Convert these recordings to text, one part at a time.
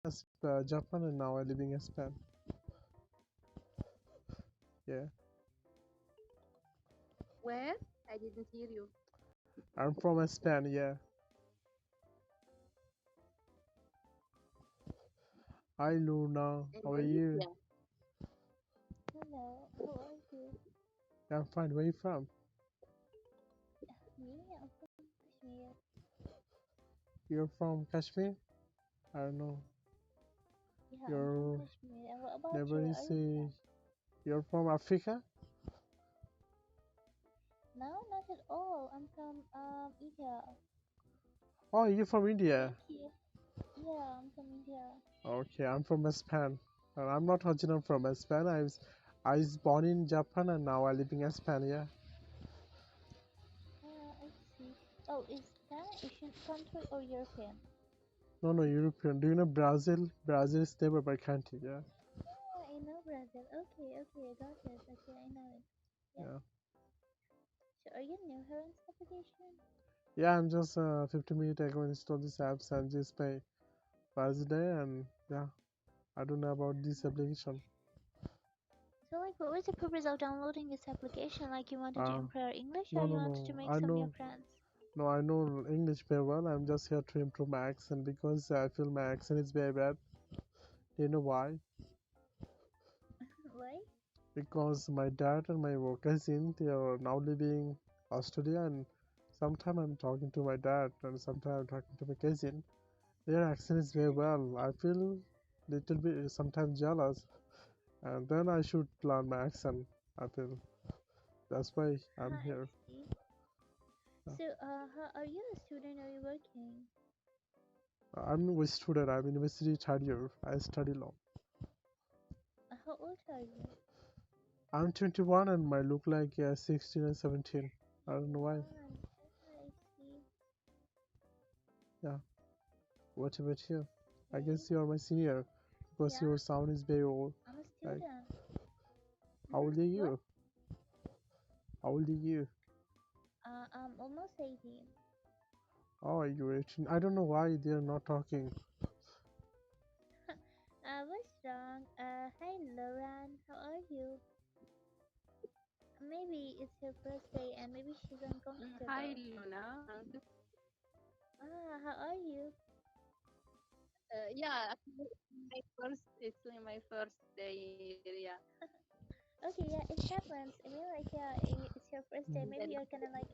Japan, and now I'm living in Spain. Yeah, Where? I didn't hear you. I'm from Spain. Yeah. Hi Luna, In how are you? Indonesia. Hello, how are you? Yeah, I'm fine. Where are you from? Me, I'm from Kashmir. You're from Kashmir? I don't know. Yeah, I'm from Your Kashmir. And what about you? neighbor Are is you from? you're from Africa? No, not at all. I'm from India. Oh, you're from Thank India. you. Yeah, I'm from India. Okay, I'm from Spain. And I'm not original from Spain. I was born in Japan and now I'm living in Spain. Yeah. I see. Oh, is that an Asian country or European? No, no, European. Do you know Brazil? Brazil is neighbor country. Yeah. Yeah, I know Brazil. Okay, okay, I got it. Okay, I know it. Yeah. Yeah. So, are you new here on this application? Yeah, I'm just 15 minutes ago installed this apps and just my first day and yeah, I don't know about this application. So, like, what was the purpose of downloading this application? Like, you wanted to Uh, improve your English or no, you no, wanted to no. make I some new know. friends? No, I know English very well. I'm just here to improve my accent because I feel my accent is very bad. Do you know why? Why? Because my dad and my cousin they are now living Australia, and sometimes I'm talking to my dad, and sometimes I'm talking to my cousin. Their accent is very well. I feel little bit sometimes jealous, and then I should learn my accent. I feel that's why I'm I here. see. Yeah. So, how, are you a student or are you working? I'm a student. I'm university third year. I study law. How old are you? I'm 21 and my look like 16 and 17. I don't know why. 21. I see. Yeah. What about you? I Okay. guess you are my senior because Yeah, your sound is very old. I'm a Like, student. how old are What? you? How old are you? I'm almost 18. Oh, you're 18. I don't know why they're not talking. What's wrong? Hi, Lauren. How are you? Maybe it's her first day and maybe she's Hi, uncomfortable. Luna. How are you? Yeah, actually, it's my first day here. Yeah. Okay, yeah, it happens. I mean, like, yeah, it's your first day. Mm. Maybe you're kind of like,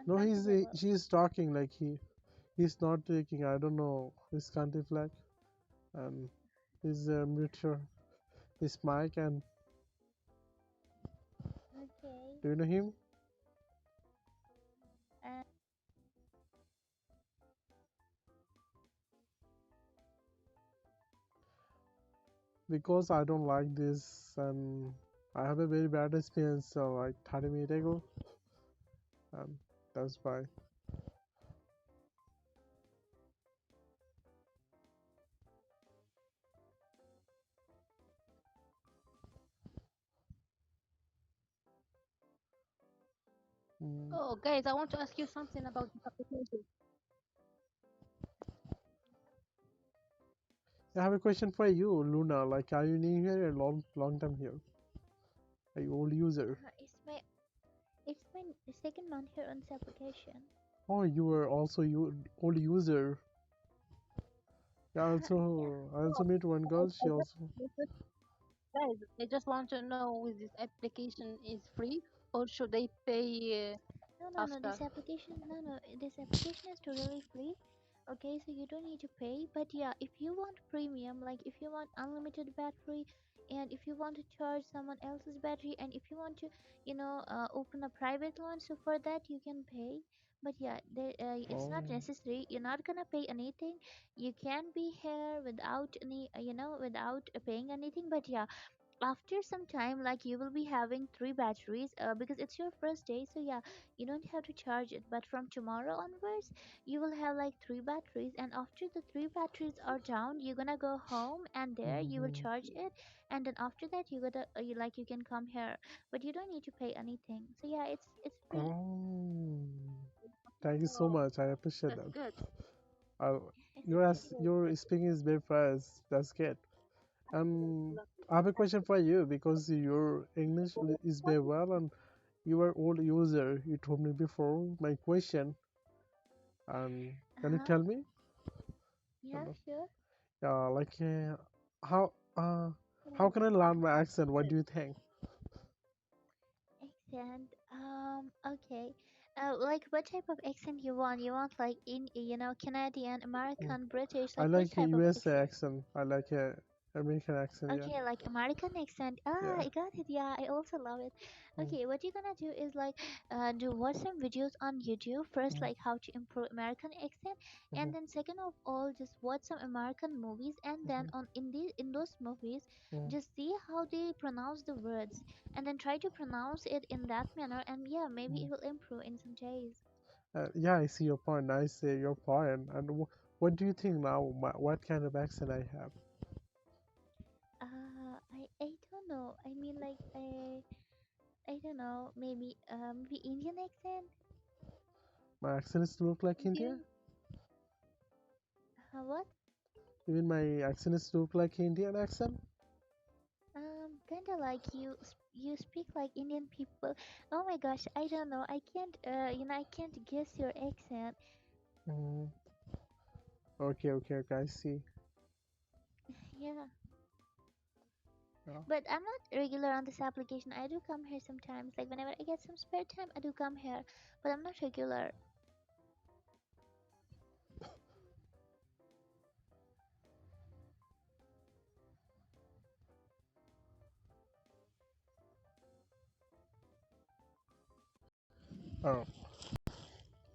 No, uncomfortable. he's talking like he's not taking. I don't know his country flag and his meter, his mic, and Okay. do you know him? Uh, Because I don't like this and I have a very bad experience like 30 minutes ago and that's why. Mm. Oh, guys, I want to ask you something about this application. I have a question for you, Luna. Like, are you new here or long time here? Are you old user? it's my second month here on this application. Oh, you were also you old user. Yeah, Yeah. I also meet one girl. I She just, also. guys, I just want to know if this application is free or should I pay No, no, no. after? This application is totally free. Okay, so you don't need to pay. But yeah, if you want premium, like if you want unlimited battery, and if you want to charge someone else's battery, and if you want to, open a private one, so for that you can pay. But yeah, it's not Oh. necessary. You're not gonna pay anything. You can be here without without paying anything. But yeah, after some time, like, you will be having three batteries, because it's your first day, so yeah, you don't have to charge it. But from tomorrow onwards, you will have like three batteries, and after the three batteries are down, you're gonna go home and there you will Mhm. charge it. And then after that, you can come here, but you don't need to pay anything. So yeah, it's free. Oh. Thank you so Oh, much. I appreciate that's that. good. I'll your speaking is very fast. That's good. And I have a question for you because your English is very well and you are old user. You told me before my question. And can you Uh-huh. tell me, Yeah, sure. like how how can I learn my accent? What do you think? Accent. Okay. Like what type of accent you want? You want like Canadian, Mm. American, British, I like which like a type of USA accent? accent. I like a American accent. Yeah, Okay, like American accent. Ah, yeah. I got it. Yeah, I also love it. Mm, Okay, what you're gonna do is like do watch some videos on YouTube first, mm, like how to improve American accent, mhm, and then second of all, just watch some American movies, and then mhm, in those movies, mm, just see how they pronounce the words, and then try to pronounce it in that manner, and yeah, maybe mm. it will improve in some days. Yeah, I see your point. I see your point. And what do you think now? What kind of accent I have? I don't know. I mean, like I don't know. Maybe Indian accent. My accent is to look like India? Indian. What? Even my accent is to look like Indian accent? Kinda like you speak like Indian people. Oh my gosh, I don't know. I can't. I can't guess your accent. Mm, okay, okay, okay. I see. Yeah, Yeah. but I'm not regular on this application. I do come here sometimes. Like whenever I get some spare time, I do come here. But I'm not regular. Oh,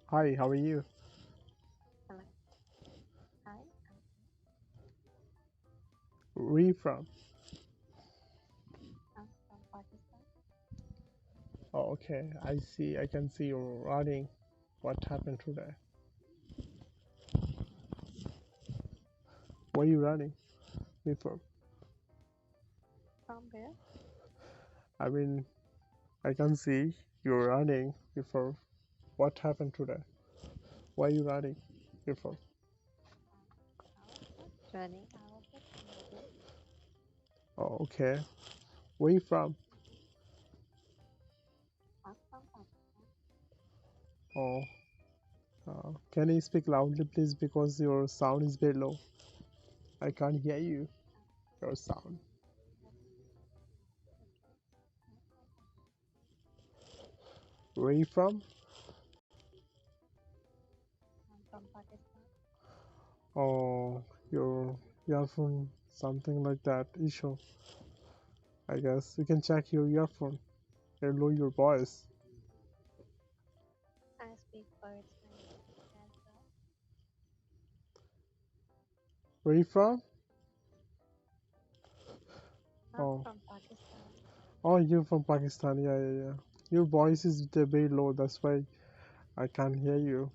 hi. How are you? Hello. Hi. Where are you from? I'm from Pakistan. Oh, okay. I see. I can see you're running. What happened today? Why are you running before? From where? I mean, I can see you're running before. What happened today? Why are you running before? I was not running. I was just moving. Oh, okay. Where you from? I'm from Pakistan. Oh, can you speak loudly, please? Because your sound is very low. I can't hear you. Your sound. Okay. No problem. Where you from? I'm from Pakistan. Oh, you're from something like that issue. I guess you can check your earphone and lower your voice. I speak words language as well. Where you from? I'm Oh, from Pakistan. oh, you're from Pakistan. Yeah, yeah, yeah. Your voice is very low. That's why I can't hear you.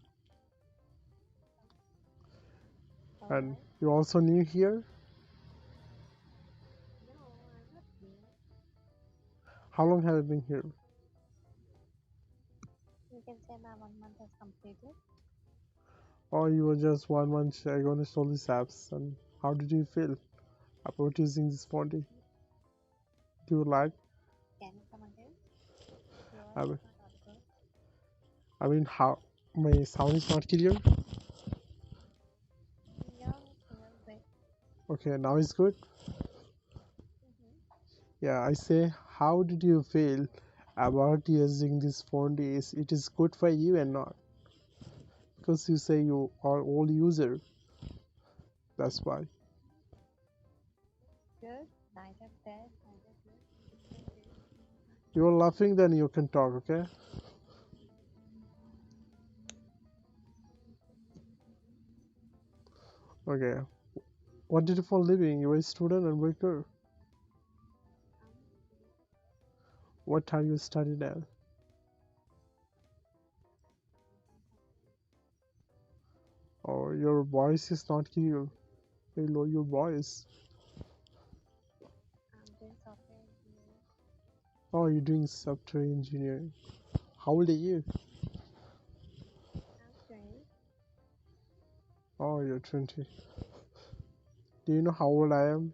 All And right. you're also new here. No, I'm not new. How long have you been here? You can say my 1 month has completed. Or you were just 1 month ago and installed these apps? And how did you feel about using this phone? Do you like? Can you come again? Your I voice mean, is not audible. how my sound is not clear? Yeah, a little bit. Okay, now it's good. Mm-hmm. Yeah, I say, how did you feel about using this phone? Is it is good for you and not? Because you say you are old user. That's why. Good. Neither bad, neither good. In between this. You're laughing, then you can talk. Okay. Okay. What did you for a living? You're a student and worker. Um, What time you study now? Or your voice is not clear. Very low your voice. I'm doing software engineering. Oh, you're doing software engineering. How old are you? I'm 20. Oh, you're 20. Do you know how old I am?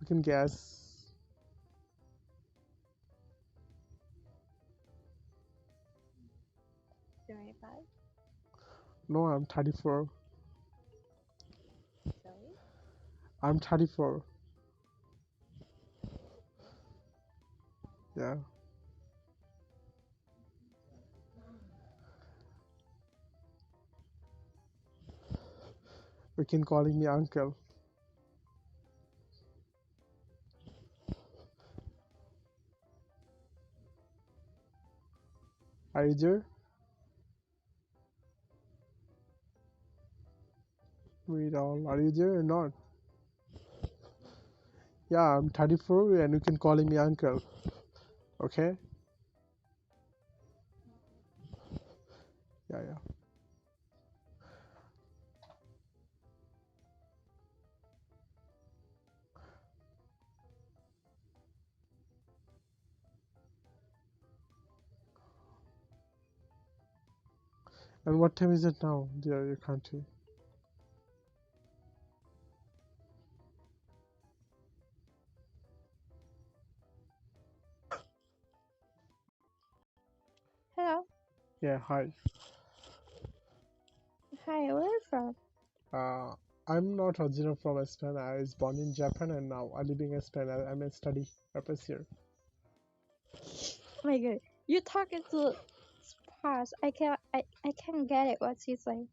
You can guess. 25. No, I'm 34. Sorry. I'm 34. Yeah. You can calling me uncle. Are you there? Wait, all. Are you there or not? Yeah, I'm 34 and you can calling me uncle. Okay? Yeah, yeah. And what time is it now, dear your country? Hello. Yeah, hi. Hi, where are you from? Uh, I'm not original from Spain. I was born in Japan and now I living in Spain. I'm a study purpose here. Oh my god. You talking to fast. I can't get it what she say.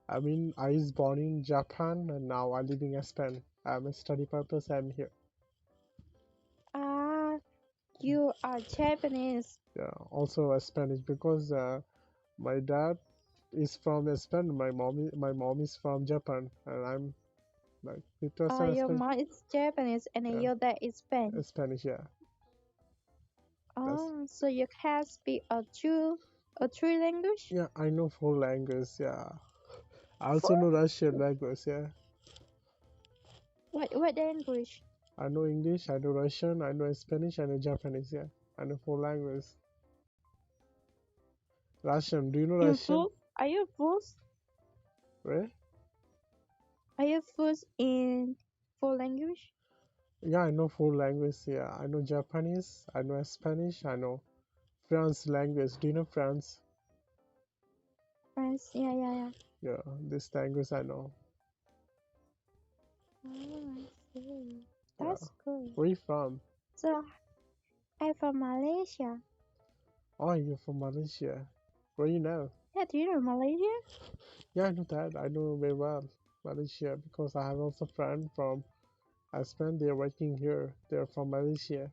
I mean, I was born in Japan and now I living in Spain. I'm a study purpose. I'm here. Ah, you are Japanese. Yeah, also a Spanish because my dad is from Spain. My mom is from Japan, and I'm like 50% Your Spanish. mom is Japanese and Yeah, your dad is Spanish. Spanish. Yeah, that's Oh, so you can speak a three language? yeah. I know four languages. Yeah, I Four? also know Russian language. Yeah, What language? I know English. I know Russian. I know Spanish. I know Japanese. Yeah, I know four languages. Russian. Do you know In Russian? full? Are you full? Right? Are you full in four language? Yeah, I know four languages. Yeah, I know Japanese. I know Spanish. I know France language. Do you know France? French? Yeah, yeah, yeah. Yeah, this language I know. Oh, I see. Yeah. That's good. Where you from? So I'm from Malaysia. Oh, you're from Malaysia. Where you know? Yeah, do you know Malaysia? Yeah, I know that. I know very well Malaysia because I have also friend from Aspen. They're working here. They're from Malaysia.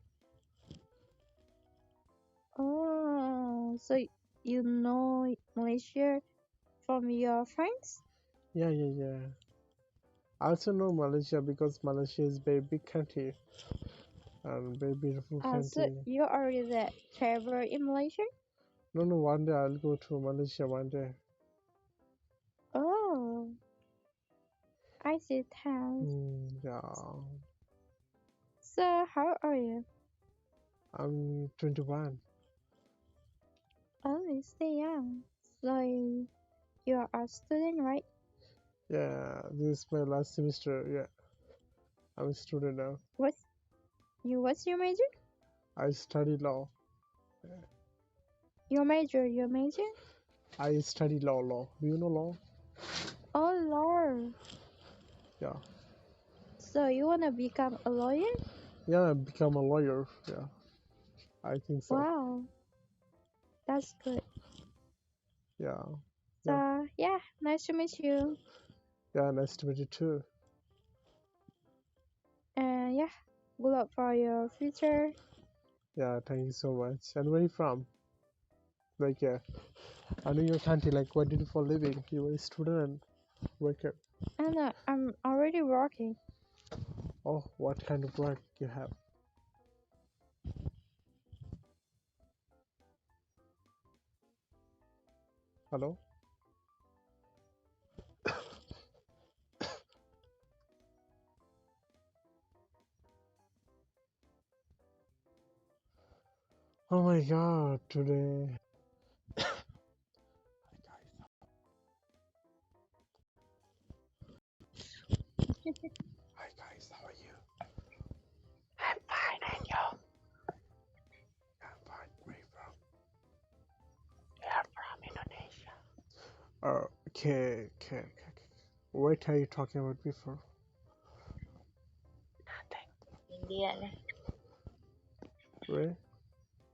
Oh, so you know Malaysia from your friends? Yeah, yeah, yeah. I also know Malaysia because Malaysia is very big country and very beautiful So country. you already that travel in Malaysia? No, no, one day I'll go to Malaysia one day. Oh, I see towns. Yeah, So how are you? I'm 21. Oh, you stay young. So you are a student, right? Yeah, this is my last semester. Yeah, I'm a student now. What's your major? I study law. Your major? I study law. Do you know law? Oh Lord. Yeah. So you wanna become a lawyer? Yeah, I become a lawyer. Yeah, I think so. Wow, that's good. Yeah. Yeah. So yeah, nice to meet you. Yeah, nice to meet you too. And yeah, good luck for your future. Yeah, thank you so much. And where you from? Like, yeah, I know your country. Like, what do you do for a living? You were a student and worker. And I'm already working. Oh, what kind of work you have? Hello? Oh my god, today. Hi guys, how are you? I'm fine, and you? I'm fine. Where you from? You're from Indonesia. Okay. What are you talking about before? Nothing. India nih, Where?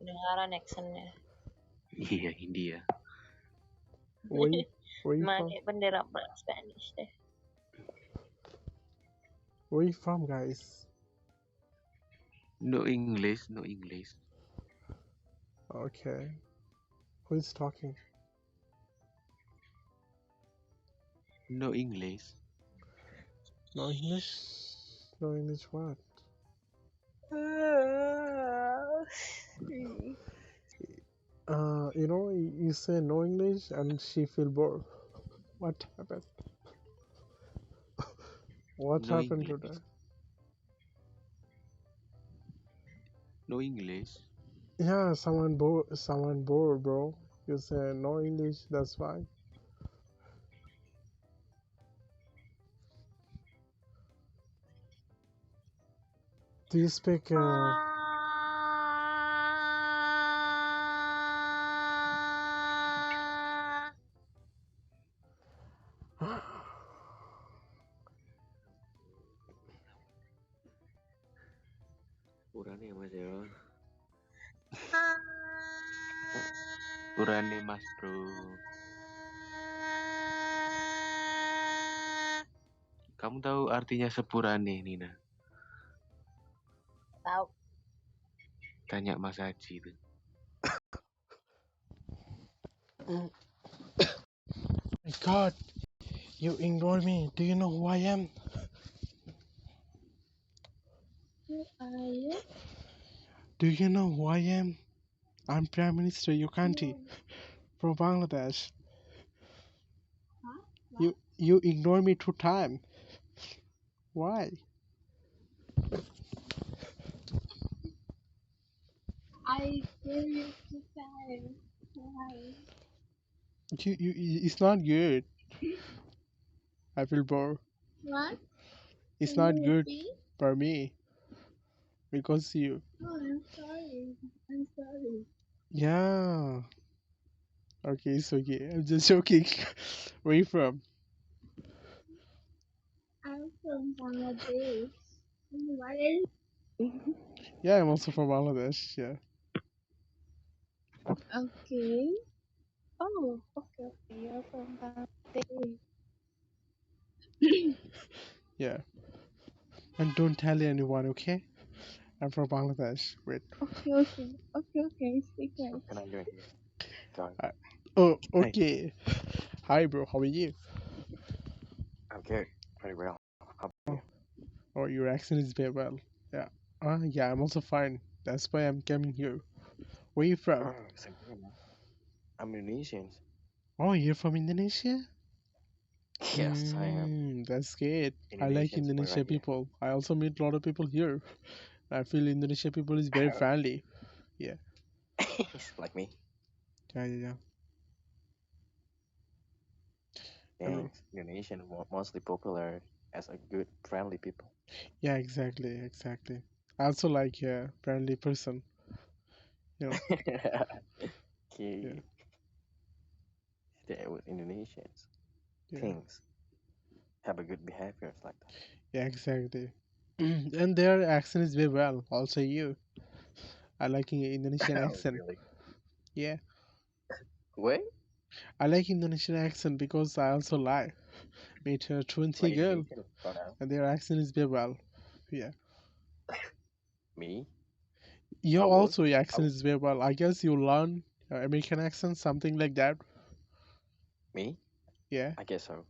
kedengaran actionnya. Iya, India. Where you from? Pakai bendera Spanish deh. Where you from, guys? No English, no English. Okay. Who is talking? No English. No English? No English what? You say no English and she feel bored. What happened? What No happened English. today? No English. Yeah, someone bored, bro. You say no English, that's why. Do you speak Urane Mas ya. Urane Mas, bro. Kamu tahu artinya sepurane, Nina? Tahu. Tanya Mas Haji itu. My God, you ignore me. Do you know who I am? Who are you? Do you know who I am? I'm Prime Minister Yukanti from Bangladesh. Huh? You ignore me 2 times. Why? I gave you 2 times. Why? It's not good. I feel bored. What? It's Can not you good repeat? for me because you. Oh, I'm sorry. I'm sorry. Yeah. Okay, it's okay. I'm just joking. Where you from? I'm from Bangladesh. What is? Yeah, I'm also from Bangladesh. Yeah. Okay. Oh, okay. You're from Bangladesh. Yeah. And don't tell anyone, okay? I'm from Bangladesh. Wait. Okay. Speak So can I join here? Join. Oh, Hey. okay. Hi, bro. How are you? I'm good. Very well. How about you? Oh, your accent is very well. Yeah. Yeah, I'm also fine. That's why I'm coming here. Where you from? Same here, man. I'm Indonesian. Oh, you're from Indonesia? Yes, I am. That's great. I like Indonesians for Indonesia right here. people. I also meet a lot of people here. I feel Indonesia people is very friendly. Yeah. Like me. Yeah. And Thanks. Indonesian mostly popular as a good, friendly people. yeah, exactly. I also like a friendly person. You know. Okay. Yeah. Stay with Indonesians. Yeah. Things have a good behaviors like that. Yeah, exactly. And their accent is very well. Also you. I like Indonesian Oh, accent. really? Yeah. Wait? I like Indonesian accent because I also like meet a 20 What girl Indonesian pronoun? and their accent is very well. Yeah. Me? I would. Your accent is very well. I guess you learn American accent, something like that. Me? Yeah. I guess so.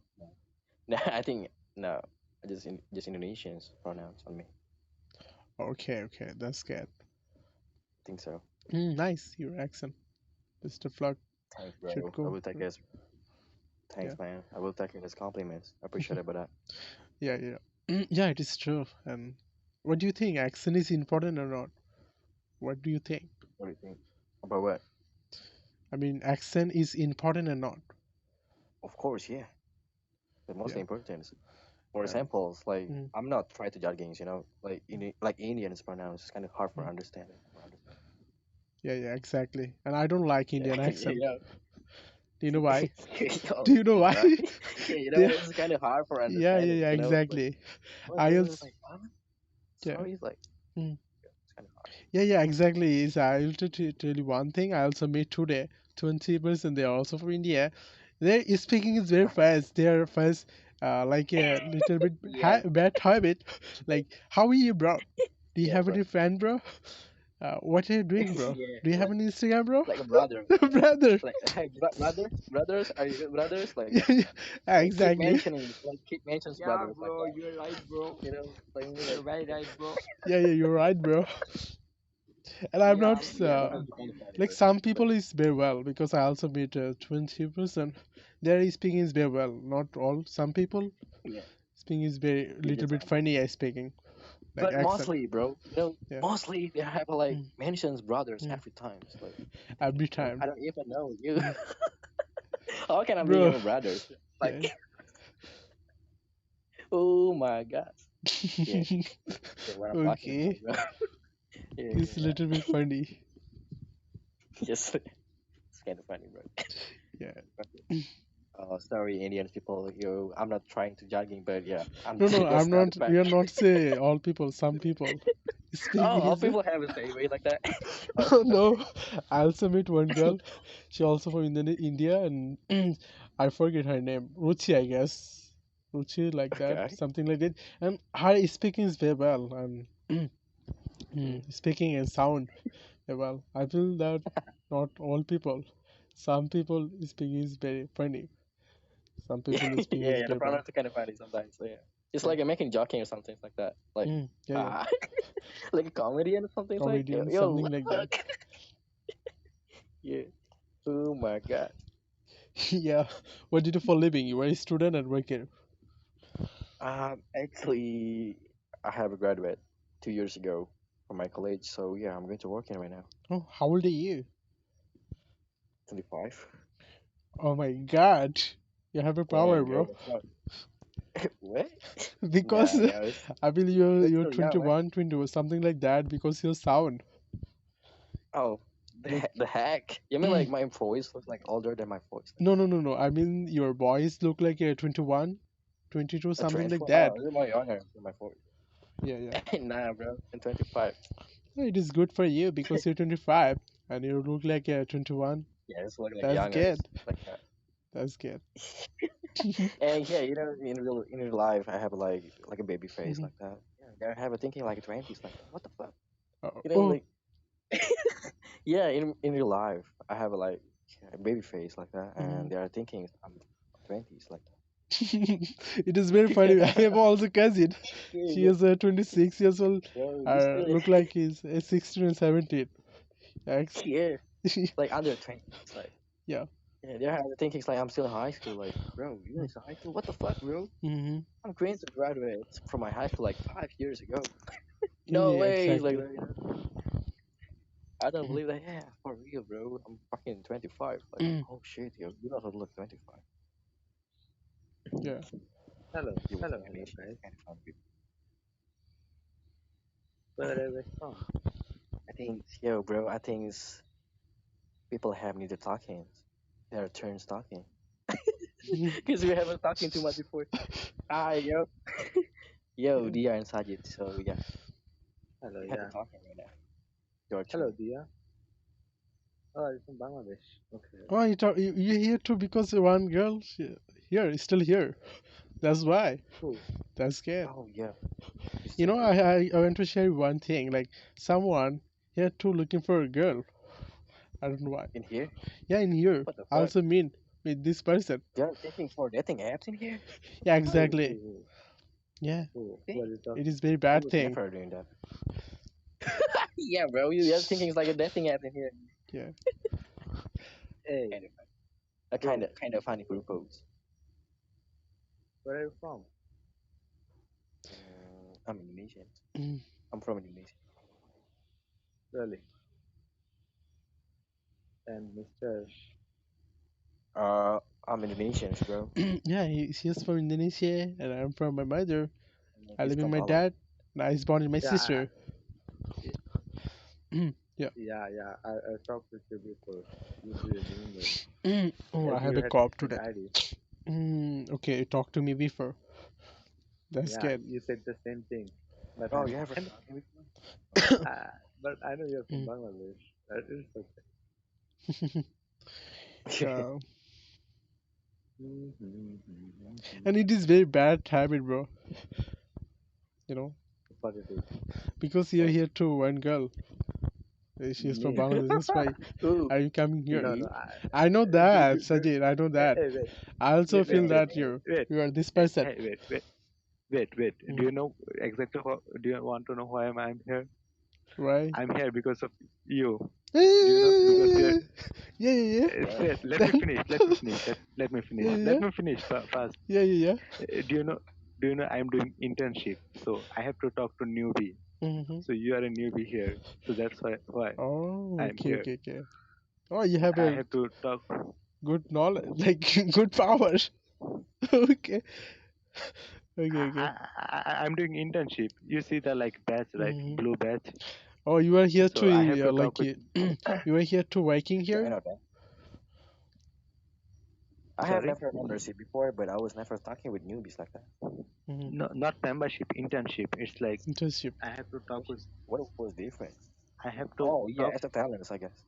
No, I think no. Just Indonesians pronouns on me. Okay. That's good. I think so. Nice, your accent. Mr. Flood Thanks, should bro. I go. will take this. Yeah. Thanks, man. I will take it as compliments. I appreciate about that. Yeah. Yeah, it is true. And what do you think? Accent is important or not? What do you think? What do you think? About what? I mean, accent is important or not? Of course, yeah. The most Yeah. important. For Yeah. examples, like Mm. I'm not trying to judge games, like like Indians pronounce is kind of hard for Mm. understanding. Yeah, exactly. And I don't like Indian accent. Yeah, Do you know why? yo, Do you know why? right? Yeah, They, it's kind of hard for yeah, understanding. Like exactly. what I is also, like what? yeah. Sorry, like Mm. it's kind of hard. Yeah, exactly. Is I'll tell you one thing. I also met today 20%. They are also from India. Their speaking is very fast. They are fast, like a little bit Yeah, bad habit. Like, how are you, bro? Do you yeah, have bro. any friend, bro? What are you doing, bro? Yeah, Do you have like an Instagram, bro? like a brother. Brother. Like hey, brothers, are you good brothers? Like Yeah, that. Like keep exactly. mentioning, like keep mentions Yeah, brothers like bro, that. you're right, bro. Like me, You're like very right, bro. Yeah, you're right, bro. And I'm not Yeah, yeah, yeah. brothers are kind of funny, like bro. some But people is very well because I also meet 20%. Their speaking is very well. Not all. Some people yeah, speaking is very you little just bit funny. I speaking like but accent. mostly, bro, Yeah. mostly they have like Mm, mentions brothers mm. every time. It's like, Every bro, time, I don't even know you. mm. How can I be Bro. your brothers? Like, Yeah. oh my god. Yeah, yeah, what I'm talking about, Okay. bro. Yeah, It's a yeah, little bit funny. yes, it's kind of funny, bro. Yeah. Sorry, Indian people. I'm not trying to judging, but yeah, I'm No, no, I'm just kind of not. We funny. are not say all people. Some people Oh, speaking all is. people have the same way like that. No, I also met one girl. She also from India, and I forget her name. Ruchi, I guess. Ruchi, like that, Okay. something like that. And her speaking is very well, and speaking and sound very well. I feel that not all people. Some people speaking is very funny. Some Yeah, people speaking yeah, is yeah. The very well. pronouns are kind of funny sometimes. So yeah, it's Yeah. like I'm making joking or something like that. Like, Yeah. ah, like a comedian or something. It's like, Comedian, yo, something what like the that. fuck? Yeah. Oh my god. Yeah. What did you do for living? You were a student and worker. Actually, I have graduated 2 years ago from my college. So yeah, I'm going to work in right now. Oh, how old are you? 25. Oh my God. You have a power, Damn, bro. bro. That's not what? Because Nah, yeah, I believe you're it's you're still young, man. 21, 22, something like that because your sound. Oh, Your the heck? You mean like my voice looks like older than my voice? no. I mean your boys look like a 21, 22, A something like 24? Oh, that. you're more younger than my voice. Yeah. Nah, bro. I'm 25. It is good for you because you're 25 and you look like a 21. Yeah, it's look like That's younger. good. Like that. That's good. And yeah, in real life, I have like a baby face Mhm. like that. Yeah, I have a thinking like 20s like that. What the fuck? Oh, Like yeah, in real life, I have a baby face like that, and mhm. they are thinking I'm 20s like It is very funny. I that. have also cousin. She Yeah, is 26 years old. bro, you still Look like he's 16 and 17. Ex- yeah, like under 20. It's like yeah. yeah, they're thinking it's like I'm still in high school. Like, bro, you're in high school? What the fuck, bro? Mm-hmm. I'm going to graduate from my high school like 5 years ago. No Yeah, way, it's like exactly. that. I don't Mhm. believe that. Yeah, for real, bro. I'm fucking 25. Like, oh shit, yo, you know how to look 25. Yeah. Hello, You with hello, hello, Indonesian, guys. it's kind of fun. Where are we from? I think, yo, bro, I think it's people have needed talking. Their turns talking. Because we haven't talking too much before. Ah, yo. Yo, Dia and Sajid. So, yeah, Hello, we have a yeah. talking right now. Your Hello, turn. Dia. Oh, you're from Bangladesh. Okay. Oh, you here too because one girl here is still here. That's why. Cool. That's good. Oh, yeah. You're You still know, here. I want to share one thing. Like someone here too looking for a girl. I don't know why. In here? Yeah, in here. What the I fuck? also mean with this person. They're thinking for dating apps in here? What Yeah, the fuck? Who, exactly. who, who? Yeah, Who? Hey, Who are you it talking? is very I bad would thing. never doing that. Yeah, bro, you're thinking it's like a dating app in here. Yeah. Hey, Kind of funny. A bro. kind of funny pose. Where are you from? I'm Indonesian. Mm. I'm from Indonesia. Really? And Mr. Uh, I'm Indonesian, bro. Yeah, he's from Indonesia, and I'm from my mother. And I he's live with from my Bali. dad, and I was born in my Yeah, sister. Yeah. yeah. I talked with you before. You do remember? Oh, I And have you a had cough different today. ID. Okay, talk to me before. That's Yeah, good. you said the same thing. But Oh, you haven't I'm talked before? but I know you're from Mm. Bangladesh. That is okay. Yeah. Mm-hmm. And it is very bad habit, bro. You know, What it is? because you're What? here too, one girl. She's from Me? Bangladesh. That's why Ooh. I'm coming here. No, no. Me? I know that, Sajid. I know that. Hey, wait, I also wait, wait, feel wait, that you wait. you are this Hey, person. hey, wait. Mm. Do you know exactly what? Do you want to know why I'm here? Right? I'm here because of you. Do you know? Because you're. Yeah, yeah, yeah. Yeah. Wait, let me Then, finish. Let me finish. Let me finish. yeah, yeah, Let me finish fast. yeah, yeah, Do you know? Do you know I'm doing internship? So I have to talk to newbie. yeah. Mm-hmm. So you are a newbie here. So that's why Oh, I'm okay, here. okay, okay. Oh, you have I a have to talk. good knowledge, like good power. Okay, okay. I'm doing internship. You see the like badge, right? Mm-hmm. Blue badge. Oh, you are here So I have to to like talk with. you are here to working Yeah, I here. know that. I have Sorry. never membership before, but I was never talking with newbies like that. Mm-hmm. No, not membership. Internship. It's like Internship. I have to talk with. What was different? I have to Oh, yeah, talk. as a talent, I guess.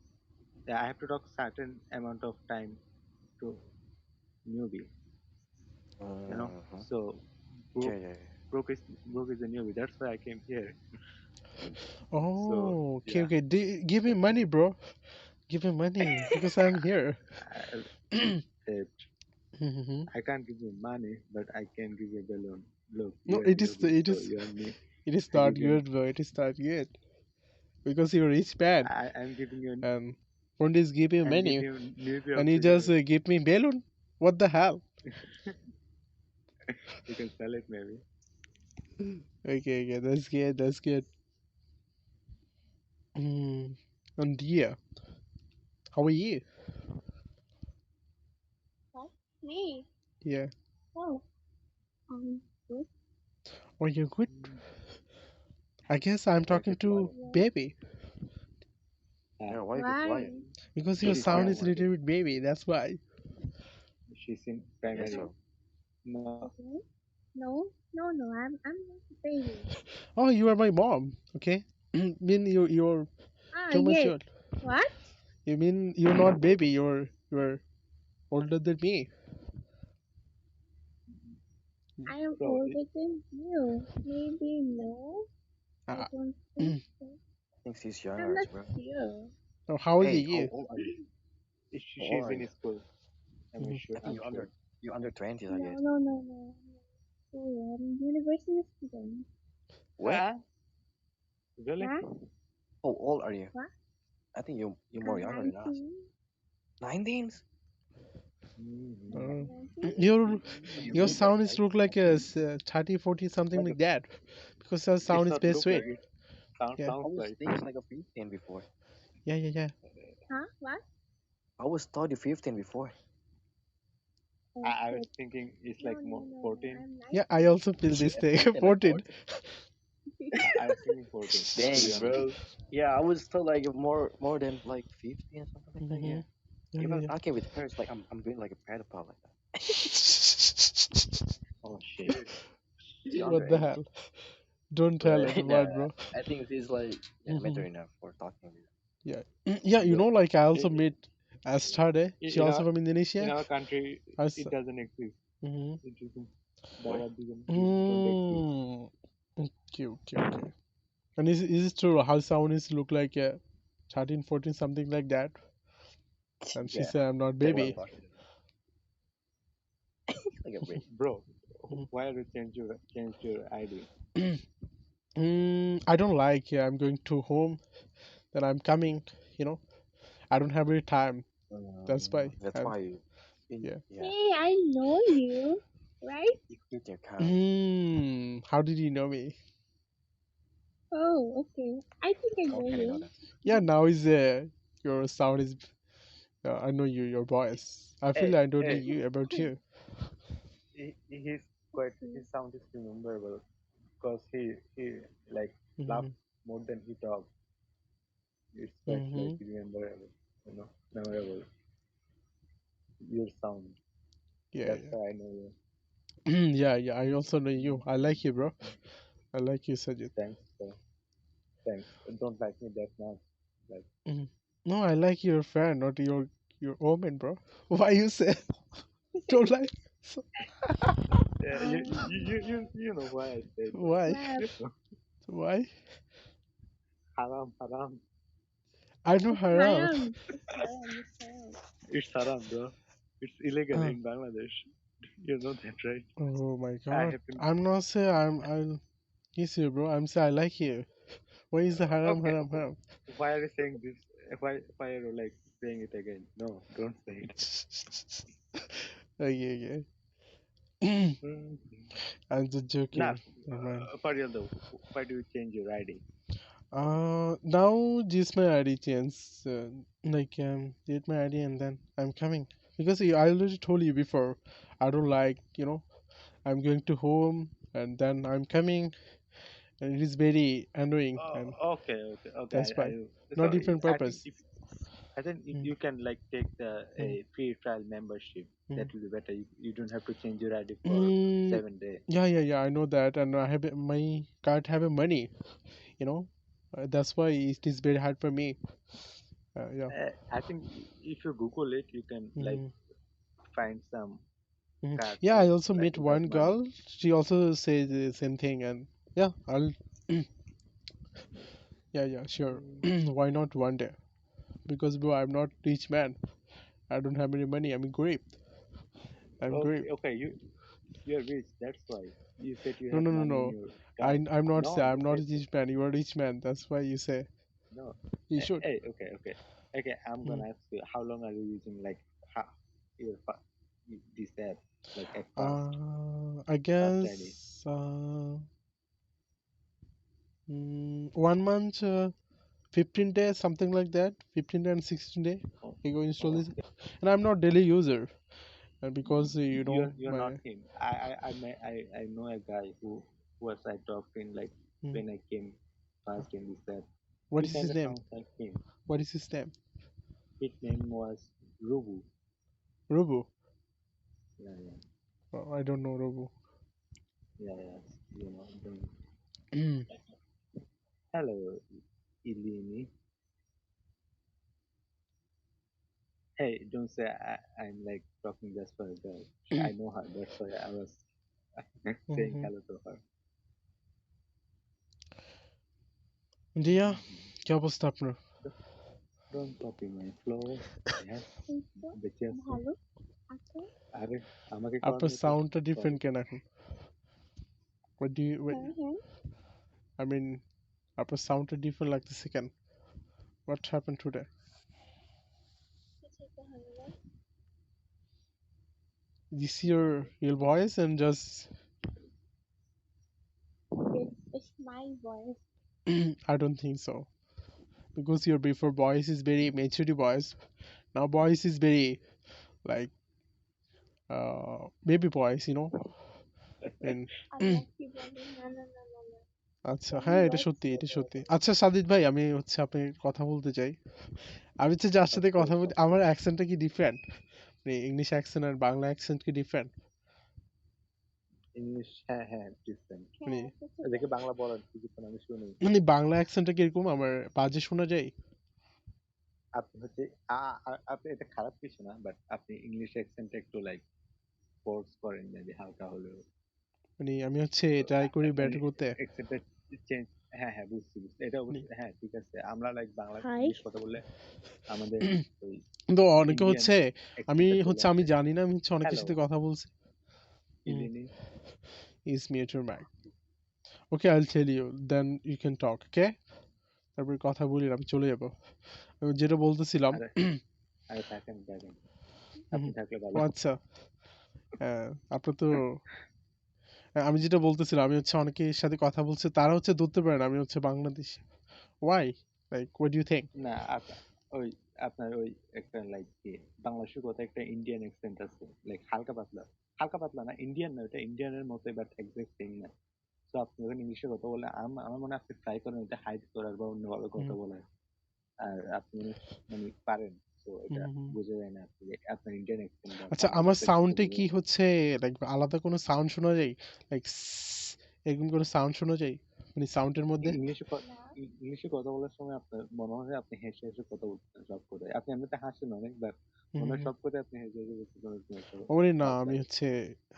Yeah, I have to talk certain amount of time to newbie. You know. Mm-hmm. So Yeah, Brooke, yeah, Brooke is a newbie. That's why I came here. So Oh, okay, yeah, okay. Give me money, bro. Give me money because I'm here. Mm-hmm. I can't give you money, but I can give you a balloon. Look, No, you're it is newbie, so you're new. it is I not give you. good, bro. It is not good because you're rich man I'm giving you. and Pundis give you I'm giving money you newbie and you also just here. give me balloon. What the hell? You can sell it maybe. Okay, okay, that's good. That's good. And yeah, how are you? What? Me? Yeah. Oh, good. Oh, you're good. I guess I'm Why talking keep quiet? to Yeah. baby Yeah, why you keep Why? quiet? because your She's sound in. is a little bit baby. That's why. She's in Yes, primary. so. No. Okay. No. I'm not a baby. Oh, you are my mom. Okay. Mean you're Ah, too much yes. old. What? You mean you're not baby? You're older than me. I am So older than you. Maybe no. I Uh, don't think so. I think she's I'm younger as not bro. sure. oh, how old are Hey, how you? old are you? How old she's are in you? school. I'm Mhm. sure. I think I'm sure. you're under 20s, I No, guess. no, no, no. Oh, I'm university student. What? Really? Huh? How old are you? What? I think you're more I'm younger than us. 19. 19s? Uh, 19? your So you your look like sound is right? look like a 30, 40, something But like that. Because your it's sound is not very look like sweet. it. Yeah, Sounds I was like. thinking like a 15 before. yeah. Huh? What? I was thought you 15 before. Oh, I was shit. thinking it's No, like no, more no, no. 14. I'm Yeah. I also feel this Shit, thing. 14, like 14. 14. I was thinking 14. To Dang, be honest. bro. Yeah, I was thought like more than like 15 or something like that. Mm-hmm. Yeah. Yeah, If I'm yeah. talking with her, it's like I'm doing like a pedophile like that. Oh shit. It's younger What the age. hell? Don't tell But yeah, everyone, bro. I think she's like mature Mm-hmm. enough for talking with. Yeah. Yeah, you Bro, know, like I also i- met Astade. She in also our from Indonesia. country I s- it doesn't exist. mm-hmm. It doesn't. The What? word don't exist. Okay. And is it true? How sound is look like 13, 14, something like that? And she Yeah, said, I'm not that's what baby. I'm talking about. Like a break. Bro, Mhm. why you change your ID? I don't like, I'm going to home, then I'm coming, you know. I don't have any time. That's why. That's And why you, yeah. yeah, Hey, I know you, right? you quit your account. How did you know me? Oh, okay. I think I How know can I know you. that? Yeah, now is your sound is I know you, your voice. I feel Hey, I don't know hey, you about you. he's quite, his sound is rememberable because he like laughs Mm-hmm. more than he talks. It's quite like Mm-hmm. rememberable, memorable. Your sound. Yeah, That's yeah. why I know you. Yeah, yeah. I also know you. I like you, bro. I like you, Sajid. Thanks, bro. Thanks. Don't like me that much. Like, Mhm. No, I like your friend, not your woman, bro. Why you say don't like? So, yeah, you know why I said that. why? Well, You know, Why? haram, haram. I know it's haram. haram. It's haram. It's haram. It's haram, bro. It's illegal Uh, in Bangladesh. You know that, right? oh my I God. have been. I'm not say I'm kiss you, bro. I'm say I like you. Why is the haram, Okay. haram, haram? Why are you saying this? Why are you like saying it again? No, don't say it. Okay, okay. Mhm. I'm just Nah, joking. Never mind. for real though, why do you change your ID? Now just my ID change. Did my ID and then I'm coming because I already told you before. I don't like, I'm going to home and then I'm coming, and it is very annoying, and Okay, okay, okay. that's why. So Not different I think purpose. if I think if Mm, you can like take the mm, a free trial membership, that mm. will be better. You don't have to change your ID for Mm, 7 days. yeah, yeah, yeah. I know that, and my card have a money. You know, that's why it is very hard for me. Yeah. I think if you Google it, you can like Mm, find some mm. cards Yeah, I with also like met without one money. girl. She also says the same thing, and yeah, I'll. Yeah, yeah, sure. Mm, Why not one day? Because bro, I'm not rich man. I don't have any money. I'm great. I'm great. okay, okay. You're rich. That's why you said you No, have no, no, money in no. your card. I'm not say No, you I'm not said a rich man. You are a rich man. That's why you say no. you should. Hey, okay, okay, okay. I'm Mm. gonna ask you, how long are you using like your this app like at past I past ID? guess 1 month, 15 days, something like that. 15 and 16 day. Oh, I go install oh, this, okay. and I'm not daily user, and because You're not my. him. I know a guy who was I talked in like Mm. when I came first in this app. What He is kind his of name? sounds like him. What is his name? His name was Rubu. Robo. Yeah, yeah, Oh, I don't know Robo. yeah, yeah. You know. Mm. Hello, Ilini. Hey, don't say I'm like talking just for a girl. I know her. That's why I was saying Mhm. hello to her. দিয়া Mhm. কি অবস্থা আপনার? Don't copy my flow. Yes, এই তো বেঁচে আছে। ভালো আছে। আরে আমাকে আপনার করার তো সাউন্ডটা করো। ডিফারেন্ট কেন এখন? What do you wait, হ্যাঁ হ্যাঁ I mean আপনার সাউন্ডটা ডিফারেন্ট লাগতেছে কেন? What happened today? কিছু তো হয় না। This your voice and just It's my voice. I don't think so, because your before voice is very maturity voice. Now voice is very like baby voice, and আল্লাহ কি বলে না না না না না আচ্ছা, কেমন হ্যাঁ, এটা ভয়েস সত্যি, এটা ছিল সত্যি। আচ্ছা সাদিদ ভাই, আমি হচ্ছে আপনি কথা বলতে চাই। আমি হচ্ছে যার সাথে আচ্ছা কথা বলি, আচ্ছা। আমার অ্যাকসেন্টটা কি ডিফারেন্ট? মানে ইংলিশ অ্যাকসেন্ট আর বাংলা অ্যাকসেন্ট কি ডিফারেন্ট? ইংলিশ হ্যাঁ হ্যাঁ ডিফারেন্ট। মানে হ্যাঁ কিছুটা দেখে বাংলা বলার কিছুক্ষণ আমি শুনি। মানে বাংলা অ্যাকসেন্টটা কিরকম আমার বাজে শোনা যায়? আপনি হচ্ছে আপনি এটা খারাপ কিছু না, বাট আপনি ইংলিশ অ্যাকসেন্ট একটু লাইক ফোর্স করেন মেবি হালকা হলেও। মানে আমি হচ্ছে তো ট্রাই করি বেটার করতে। অ্যাকসেন্টটা চেঞ্জ। হ্যাঁ হ্যাঁ বুঝছি বুঝছি। এটা মানে অবশ্যই হ্যাঁ ঠিক আছে। আমরা লাইক বাংলা হাই ইংলিশ কথা বললে আমাদের ওই কিন্তু অনেকে ইন্ডিয়ান হচ্ছে অ্যাকসেন্টটা চলে আমি আসে। জানি না, আমি হচ্ছে অনেকের হ্যালো সাথে কথা বলছি। ইলিনি। Is mute your mic. Okay, I will tell you, then you can talk, okay? তারপরে কথা বলি, আমি চলে যাব। আমি যেটা বলতেছিলাম। আরে আরে থাকেন থাকেন, হুম, আপনি থাকলে ও ভালো। আচ্ছা, আপনার তো আমি যেটা বলতেছিলাম, আমি হচ্ছে অনেকের সাথে কথা বলছি, তারা হচ্ছে ধরতে পারে না আমি হচ্ছে Bangladeshi. Why? Like what do you think? না ওই আপনার ওই একটা লাইক কি বাংলাদেশের কথা একটা ইন্ডিয়ান অ্যাকসেন্ট আছে, লাইক হালকা পাতলা, হালকা পাতলা না, ইন্ডিয়ান না, ওটা ইন্ডিয়ানের মতোই বাট এক্সাক্ট সেম না। তো আপনি যখন ইংলিশে কথা বলে আমার মনে হয় আপনি ট্রাই করেন এটা হাইড করার বা অন্যভাবে কথা হুম বলার, আর আপনি মানে পারেন, তো এটা হুম হুম। বোঝা যায় না আপনি আপনার ইন্ডিয়ান অ্যাকসেন্ট বা আচ্ছা, আমার বাংলাদেশের accent সাউন্ডে বোঝা কি যায় না। হচ্ছে লাইক আলাদা কোনো সাউন্ড শোনা যায়? লাইক এরকম কোনো সাউন্ড শোনা যায় মানে সাউন্ডের মধ্যে? ইংলিশে না ইংলিশে কথা বলার সময় আপনার মনে হয় আপনি হেসে হেসে কথা বলতেছেন সব কথায়, আপনি এমনিতে হাসেন অনেক, বাট হুম মনে হুম হয় হুম। সব কথায় আপনি হেসে হেসে বলতেছেন, এরকম একটা ওরে না, ভাব আমি লাগে। হচ্ছে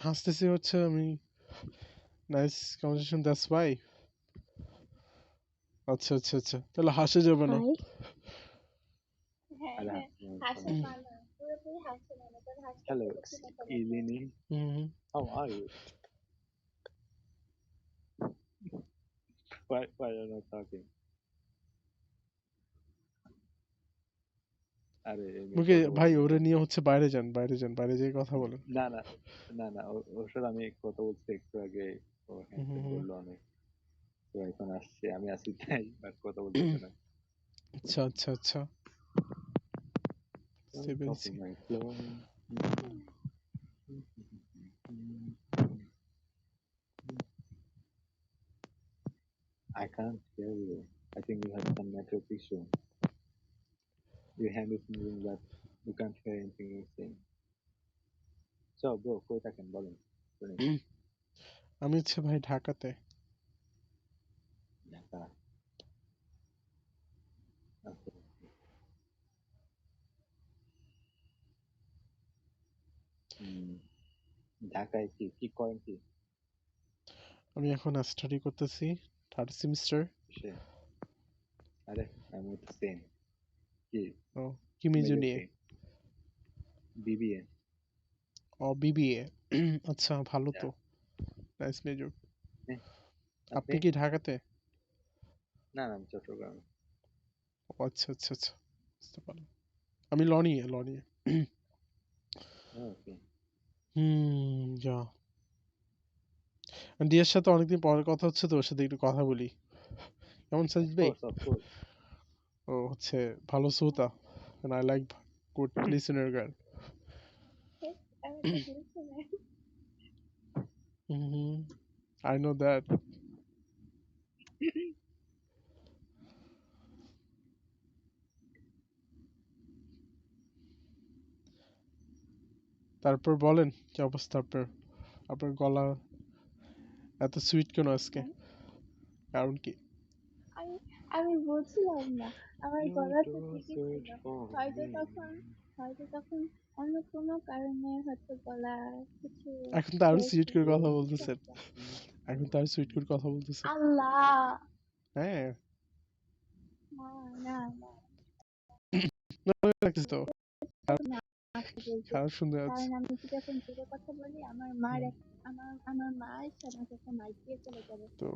হাসতেছি, হচ্ছে আমি নাইস কনভারসেশন, দ্যাটস ওয়াই। আচ্ছা আচ্ছা আচ্ছা, তাহলে হাসা যাবে না। হাই। হ্যাঁ আরে হ্যাঁ, হাসতে হাসা মানা, পুরোপুরি হাসা মানা, কারণ হাসতে হ্যালো গেলে বেশি কথা বলতে হয়। ইলিনি, hmm hmm. How are you, why are you not talking? আরে এমনি ওকে কথা ভাই, বলতেছে। ওরে নিয়ে হচ্ছে বাইরে যান, বাইরে যান, বাইরে যেয়ে কথা বলেন। না না না না, ওর সাথে আমি কথা বলছি একটু আগে, ও হুম হ্যাঁ হুম হুম। বললো অনেক, তো এখন আসছে, আমি আসি তাই, বাট কথা বলতেছে না। আচ্ছা আচ্ছা আচ্ছা, বুঝতে পেরেছি। Talking my flow. I can't hear you. I think you have some network issue. Your hand is moving, but you can't hear anything you're saying. So, bro, কই থাকেন বলেন, শুনি। আমি হচ্ছে ভাই ঢাকাতে। ঢাকা, আচ্ছা। হুম, ঢাকায় কি কি করেন কি? আমি এখন স্টাডি করতেছি, থার্ড সেমিস্টার। সে আরে আমি তো সেম। কি ও, কি মেজর মেজর নিয়ে? কি? বিবিএ। ও, বিবিএ। আচ্ছা, ভালো তো, নাইস মেজর। আপনি? আপনি কি ঢাকাতে? না না, আমি চট্টগ্রামে। ও আচ্ছা আচ্ছা আচ্ছা, বুঝতে পারলাম। আমি ল নিয়ে, ল নিয়ে। ওকে। যা দিয়ার সাথে অনেকদিন পরে কথা হচ্ছে, তো ওর সাথে একটু কথা বলি। কেমন সাজিদ ভাই? Of course. ও হচ্ছে ভালো শ্রোতা, and I like good listener girl. আমি তো বলছি না। I know that. তারপর বলেন কি অবস্থা আপনার? আপনার গলা এত সুইট কেন আজকে? হ্যাঁ, কারণ কি? আমি আমি বলছিলাম না, আমার You গলা তো don't ঠিকই ছিল, search for হয়তো me. তখন হয়তো তখন অন্য কোনো কারণে হয়তো গলা কিছু এখন তো আরো সুইট করে হয়েছিল, কথা কিছু বলতেছেন। একটা। এখন তো আরো সুইট করে কথা বলতেছেন। আল্লাহ, হ্যাঁ, না না না, ভালো লাগতেছে তো, না বলতে, খারাপ শুনতে যাচ্ছে। কারণ আমি যদি এখন জোরে কথা বলি আমার মা এসে আমাকে একটা মাইক দিয়ে চলে যাবে। তো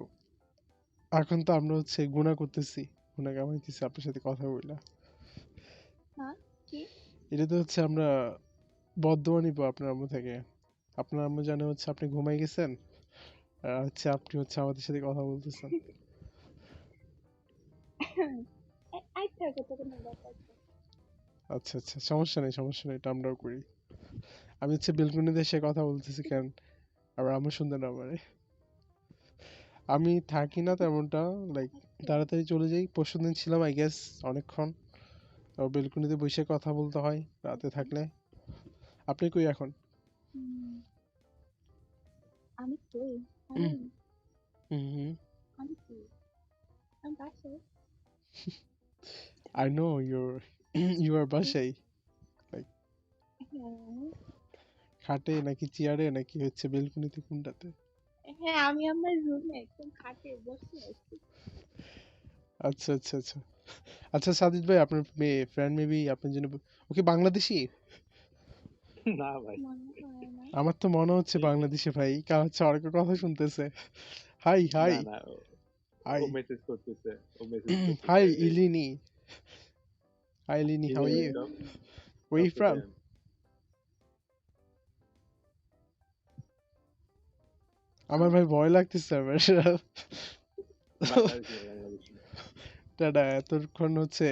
এখন তো আমরা হচ্ছে গুনাহ করতেছি, গুনাহ কামাইতেছি আপনার সাথে কথা বইলা। হ্যাঁ, কি? এটা তো হচ্ছে আমরা বদদোয়া নিবো আপনার আম্মু থেকে। আপনার আম্মু জানে হচ্ছে আপনি ঘুমাই গেছেন, আর হচ্ছে আপনি হচ্ছে আমাদের সাথে কথা বলতেছেন। আই থাকো তো কোনো ব্যাপার না। আচ্ছা আচ্ছা, সমস্যা নেই সমস্যা নেই, এটা আমরাও করি। আমি হচ্ছে বেলকুনিতে এসে কথা বলতেছি কেন, আর আম্মু শুনতে না পারে। আমি থাকি না তেমনটা, লাইক আচ্ছা, তাড়াতাড়ি চলে যাই। পরশুদিন ছিলাম আই গেস অনেকক্ষণ, তো বেলকুনিতে বসে কথা বলতে হয় রাতে আচ্ছা। থাকলে। আপনি কই এখন? হুম, আমি কই? হুম আমি হুম। আমি কই? আমি বাসায়। I know you are বাসায়, লাইক হ্যাঁ খাটে নাকি চেয়ারে নাকি হচ্ছে বেলকুনিতে, কোনটাতে? হ্যাঁ, আমি আমার রুমে একদম খাটে বসে আছি। আচ্ছা আচ্ছা আচ্ছা আচ্ছা, সাজিদ ভাই আপনার মেয়ে ফ্রেন্ড মেবি আপনার জন্য ওকে বাংলাদেশি? না ভাই, মনে হয় না। আমার তো মনে হচ্ছে বাংলাদেশি ভাই, কারণ হচ্ছে অনেক কথা শুনতেছে। হাই হাই না না, হাই ও মেসেজ করতেছে, ও মেসেজ করতেছে হাই এই ইলিনি, হাই ইলিনি, how are Elias, you, top way top you to from? Them. আমার ভাই ভয় লাগতেছে আমার। বাংলাদেশি বাংলাদেশি। টাটা, এতক্ষণ হচ্ছে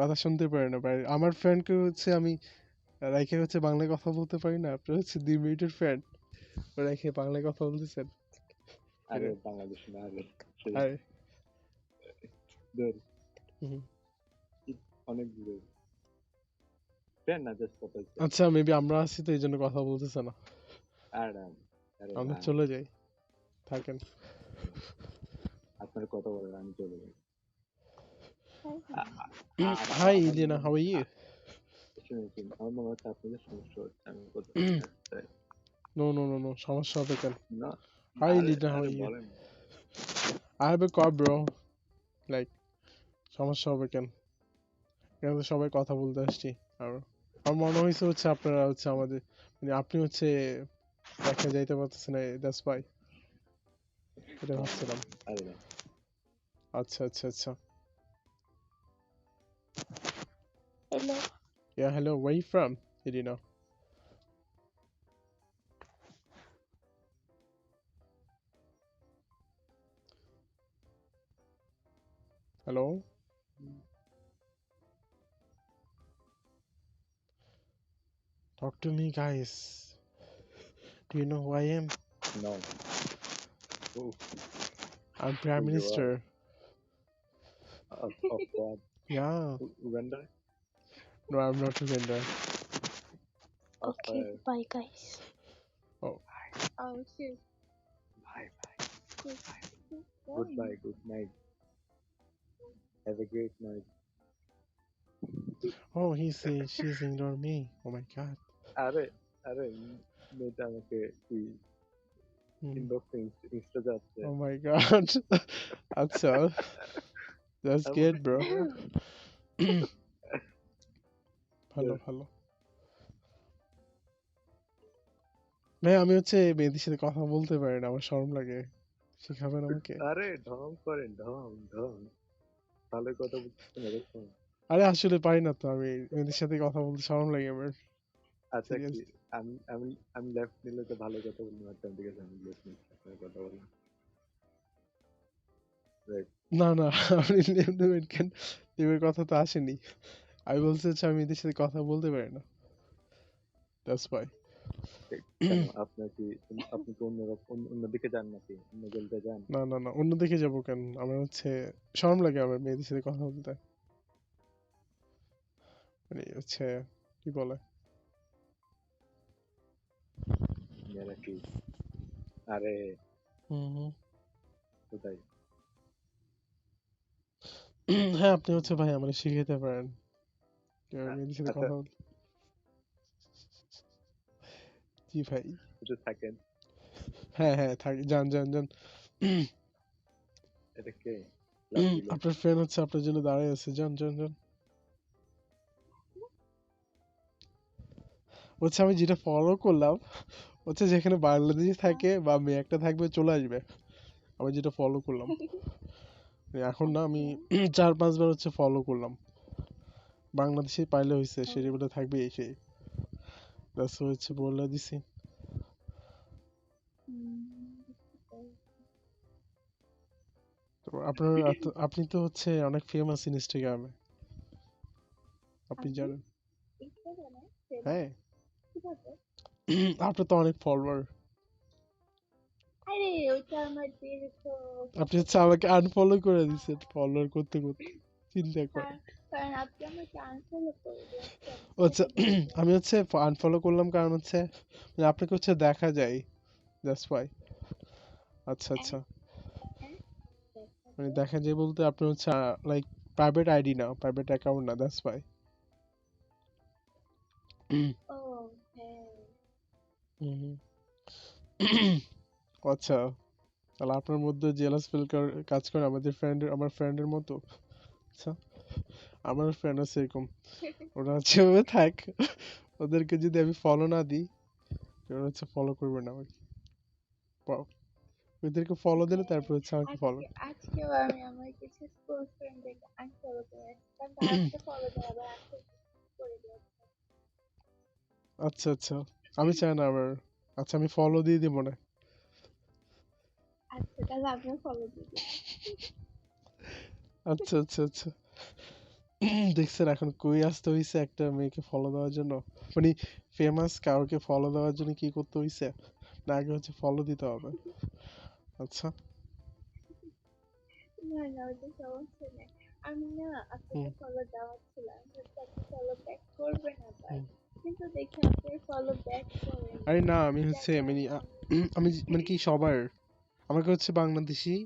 কথা শুনতে পারে না ভাই। আমার ফ্রেন্ডকে হচ্ছে আমি রাইখে হচ্ছে বাংলায় কথা বলতে পারি না। আপনি হচ্ছে 2 মিনিটের ফ্রেন্ড রেখে বাংলায় কথা বলতেছেন। আরে কিরে? বাংলাদেশ না আরে সেই আরে দূর হুম। অনেক দূরে ফ্রেন্ড না জাস্ট কথা হচ্ছে আচ্ছা মেবি আমরা আছি তো এই জন্য কথা বলতেছে না। আরে আরে আমরা ভাই চলে যাই, থাকেন। আপনার কথা বলেন আমি চলে যাই হাই আমার ইলিনা, হাউ আর ইউ? শুনেছি আমার মনে হচ্ছে আপনাদের সমস্যা হচ্ছে আমি কথা নো নো নো নো, সমস্যা হবে কেন? না হাই আরে ইলিনা, হাউ আরে আর ইউ? বলেন I have a call bro. Like সমস্যা হবে কেন? এখানে তো সবাই কথা বলতে আসছি। আর আমার মনে হয়েছে হচ্ছে আপনারা হচ্ছে আমাদের মানে আপনি হচ্ছে দেখা যাইতে পারতেছেন না, দ্যাটস ওয়াই এটা না ভাবছিলাম। আরে না আচ্ছা আচ্ছা আচ্ছা। Hello. Yeah, hello, where you from, Irina? Hello? Talk to me, guys. Do you know who I am? no oh I'm Prime who you are Minister. of what Yeah. Uganda No, I'm not Uganda. of Okay, bye guys. Oh, Oh shoot. bye Shoot. goodbye good night have a great night oh, she's ignored me. Oh my God. আরে আরে মেয়েটা আমাকে কি Hmm. ইনবক্সে Insta যাচ্ছে Oh my God. That's all. That's আমি good, bro. বলি, ভালো ভালো। ভাই আমি হচ্ছে মেয়েদের সাথে কথা বলতে পারি না, আমার শরম লাগে। শিখাবেন আমাকে? আরে ঢং করেন ঢং ঢং ভালো কথা বলতেছেন এরকম আরে আসলে পারি না তো, আমি মেয়েদের সাথে কথা বলতে শরম লাগে আমার। আচ্ছা কি সিরিয়াসলি। আমি আমি আমি লেফট নিলে তো ভালো কথা বলতে পারতাম ঠিক আছে আমি লেফট নিচ্ছি আপনার কথা বলেন রাইট না না, আপনি লেম নেবেন কেন? লেমের কথা তো আসেনি। আমি বলতে চাচ্ছি আমি এদের সাথে কথা বলতে পারি না, দ্যাটস ওয়াই। কেন আপনার কি আপনি কি অন্যদিকে যান নাকি অন্য গেলতে যান না না না, অন্য দিকে যাবো কেন? আমার হচ্ছে শরম লাগে আমার মেয়েদের সাথে কথা বলতে। মানে হচ্ছে কি বলে, মেয়েরা কি আরে হুম। কোথায় হ্যাঁ আপনি হচ্ছে ভাই আমার শিখাইতে পারেন কিভাবে মেয়েদের সাথে আচ্ছা কথা বলতে। জি ভাই। একটু থাকেন হ্যাঁ হ্যাঁ থাকি, যান যান যান। এটা কে লাভ দিল আপনার ফ্রেন্ড হচ্ছে আপনার জন্য দাঁড়িয়ে আছে, যান যান যান। হচ্ছে আমি যেটা ফলো করলাম হচ্ছে যেখানে বাংলাদেশি থাকে বা মেয়ে একটা থাকবে চলে আসবে, আমি যেটা ফলো করলাম। এখন না আমি 4-5 বার হচ্ছে ফলো করলাম। বাংলাদেশে পাইলে হয়েছে সে বলে থাকবে এসে, ব্যাস হচ্ছে বলে দিছি। তো আপনার আপনি তো হচ্ছে অনেক ফেমাস ইনস্টাগ্রামে, আপনি আমি জানেন। ইনস্টাগ্রামে হ্যাঁ কিভাবে আপনার তো অনেক ফলোয়ার। আরে ওইটা আমার দীর্ঘ আপনি হচ্ছে আমাকে আনফলো করে দিচ্ছেন ফলোয়ার করতে করতে, চিন্তা কর। কারণ কারণ আপনি আমাকে আনফলো করে দিয়েছেন আচ্ছা আমি হচ্ছে আনফলো করলাম কারণ হচ্ছে মানে আপনাকে হচ্ছে দেখা যায়, দ্যাটস ওয়াই। আচ্ছা আচ্ছা, মানে দেখা যায় বলতে আপনি হচ্ছে লাইক প্রাইভেট আইডি না, প্রাইভেট অ্যাকাউন্ট না, দ্যাটস ওয়াই। ও হ্যাঁ আচ্ছা, তাহলে আপনার মধ্যে জেলাস ফিল কাজ করে আমার ফ্রেন্ডের মতো। আচ্ছা আমার ফ্রেন্ড আছে এরকম, ওরা হচ্ছে ওভাবে থাক, ওদেরকে যদি আমি ফলো না দিই ওরা হচ্ছে ফলো করবে না আমাকে। ওদেরকে ফলো দিলে তারপর হচ্ছে আমাকে ফলো। আজকেও আমি আমার কিছু স্কুল ফ্রেন্ডদেরকে আনফলো করেছি কারণ তাদেরকে ফলো দেওয়া আবার আনফলো করে দিয়েছে আচ্ছা আচ্ছা, আমি চাই না আবার। আচ্ছা আমি ফলো দিয়ে দিব না। আচ্ছা তাহলে আপনিও ফলো দিয়ে দিন আচ্ছা আচ্ছা আচ্ছা, দেখছেন এখন কই আসতে হইছে একটা মেয়েকে ফলো দেওয়ার জন্য, মানে ফেমাস কাউকে ফলো দেওয়ার জন্য কি করতে হইছে, না আগে হচ্ছে ফলো দিতে হবে। আচ্ছা। না না ওটা সমস্যা নেই। আমি না আপনাকে হুম ফলো দেওয়াচ্ছিলাম, হচ্ছে আপনি ফলো ব্যাক করবেন আবার, হুম। কিন্তু দেখি আপনি ফলো ব্যাক করেন। আরে না আমি যার হচ্ছে মানে কারণে আমি আমি মানে কি সবার, আমাকে হচ্ছে বাংলাদেশি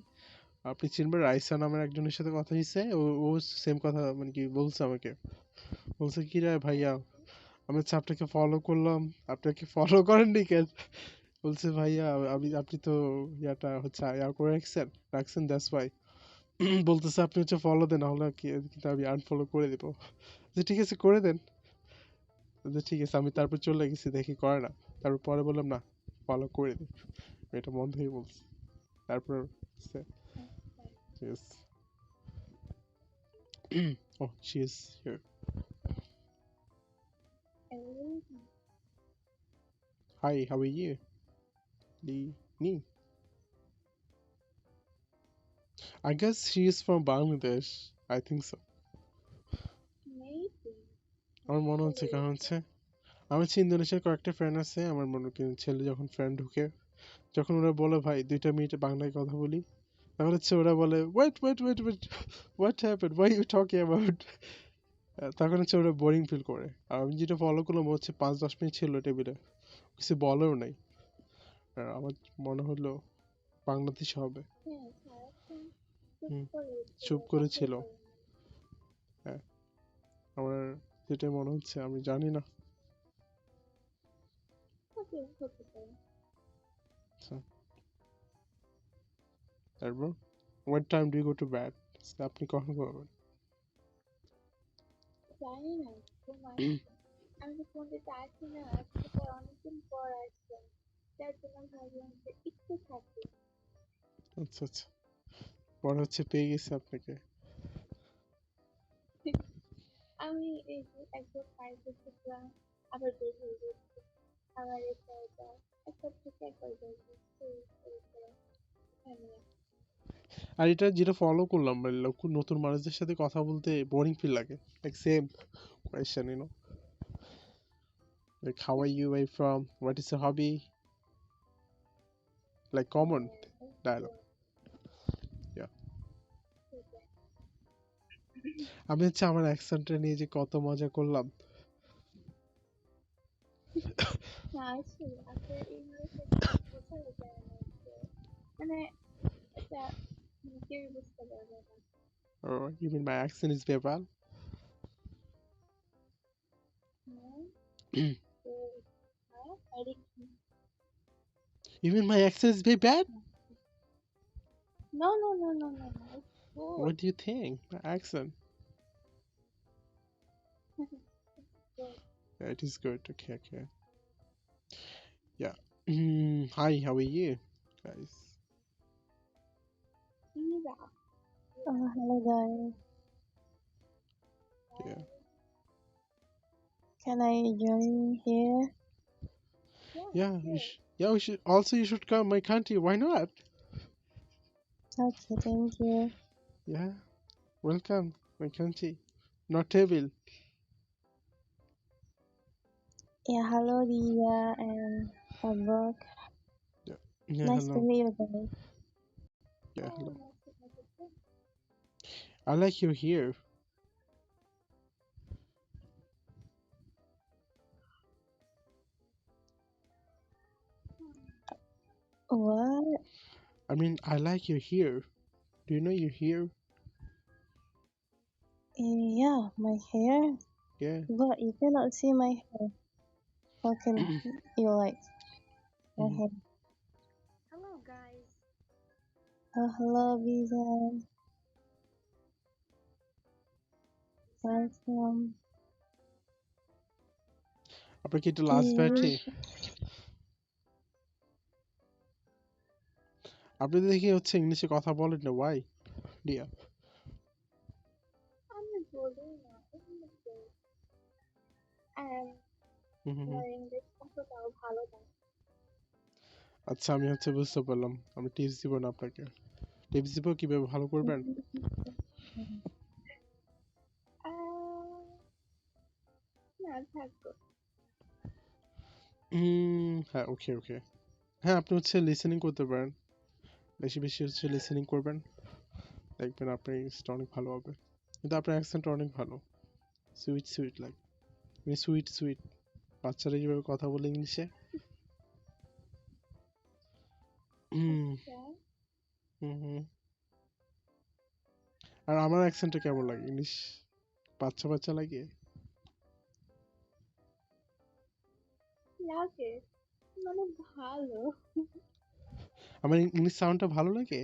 আপনি চিনবেন রাইসা নামের একজনের সাথে কথা হয়েছে, ও ও সেম কথা মানে কি বলছে আমাকে, বলছে কি রে ভাইয়া, আমি হচ্ছে আপনাকে ফলো করলাম, আপনাকে ফলো করেননি কেন, বলছে ভাইয়া আমি আপনি তো ইয়াটা হচ্ছে ইয়া করে রাখছেন রাখছেন দ্যাটস ওয়াই, বলতেছে আপনি হচ্ছে ফলো দেন, নাহলে কিন্তু আমি আনফলো করে দেবো, যে ঠিক আছে করে দেন, যে ঠিক আছে আমি তারপর চলে গেছি দেখি করে না, তারপর পরে বললাম না ফলো করে দিই, এটা মন থেকে বলছি, তারপর yes. Oh, she is here. Hi, how are you? Lee Ni. I guess she is from Bangladesh. I think so. maybe আমার মনে হচ্ছে কারণ হচ্ছে আমার হচ্ছে ইন্দোনেশিয়ার কয়েকটা ফ্রেন্ড আছে, আমার মনে হয় ছেলে যখন ফ্রেন্ড ঢুকে, যখন ওরা বলে ভাই 2 মিনিট বাংলায় কথা বলি, তখন হচ্ছে ওরা বলে wait what happened, what are you talking about, তখন হচ্ছে ওরা বোরিং ফিল করে, আর আমি যেটা ফলো করলাম ও হচ্ছে 5-10 মিনিট ছিল টেবিলে, কিছু বলেও নাই, আর আমার মনে হলো বাংলাদেশ হবে। হ্যাঁ সারাক্ষণ চুপ হুম, করে ছিল, চুপ করে কথাই ছিল। বলে না। হ্যাঁ, আমার যেটা মনে হচ্ছে, আমি জানি না। ওকে হতে পারে। আচ্ছা, তারপর what time do you go to bed? আপনি কখন করবেন? জানি না, ঘুম আসছে। আমি যে ফোন দিতে আসি না, আজকে তো অনেকদিন পর আসলাম, যার জন্য ভাবলাম যে একটু থাকি। আচ্ছা আচ্ছা, মনে হচ্ছে পেয়ে গেছে আপনাকে। আমি এই যে একবার পার্কে ঢুকলাম, আবার বের হয়ে গেছি, আবার এটা ওটা, একবার থেকে একবার বের হচ্ছি, এই করে এখানে। আর এটা যেটা ফলো করলাম মানে নতুন মানুষদের সাথে কথা বলতে বোরিং ফিল লাগে, like same question like how are you, where you from, what is your hobby, like common dialogue. Yeah, আমি হচ্ছে আমার অ্যাকসেন্টটা নিয়ে যে কত মজা করলাম। না আসলে আপনার ইংলিশে বোঝা যায় না যে, মানে এটা কেউই বুঝতে পারবে না। Or you mean my accent is very bad? হ্যাঁ তো হ্যাঁ আরে কি, You mean my accent is very bad? no no no no no no, it's good. What do you think my accent? Good. Yeah, it is good. Okay, okay. Yeah. Hi, how are you guys? Ira. Hello guys, Yeah. can I join here? Yeah, Sure. yeah, you should come my country. Why not? Okay, thank you. Yeah. Welcome my country. Not table. Yeah, hello Dia and Abok. Yeah. Yeah, Nice to hello. meet you guys. Yeah, Oh, hello. nice to meet you too. I like you here. What? I mean, I like you here. Do you know you're here? Yeah, my hair, Yeah. but you cannot see my hair. How can you like my Mhm. hair? Hello guys. Oh, hello Visa. Welcome. আপনার কি এটা last ব্যাচে? Yes. আপনি তো দেখি হচ্ছে ইংলিশে কথা বলেন না, ওয়াই ডিয়া? আমি বলি না এমনিতে, আর হুম হুম হুম। আমার ইংলিশ অতটাও ভালো না। আচ্ছা, আমি হচ্ছে বুঝতে পারলাম, আমি টিপস দিব না আপনাকে। টিপস দিব কিভাবে ভালো করবেন। না থাকো। হ্যাঁ, ওকে ওকে। হ্যাঁ, আপনি হচ্ছে লিসেনিং করতে পারেন, বেশি বেশি হচ্ছে লিসেনিং করবেন, দেখবেন আপনার ইংলিশটা অনেক ভালো হবে। কিন্তু আপনার অ্যাকসেন্ট অনেক ভালো, সুইট সুইট লাগে, মানে সুইট সুইট বাচ্চারা যেভাবে কথা বলে ইংলিশে। হুম আচ্ছা হুম হুম। আর আমার অ্যাকসেন্টটা কেমন লাগে, ইংলিশ বাচ্চা বাচ্চা লাগে? লাগে মানে ভালো। আমার ইংলিশ সাউন্ডটা ভালো লাগে?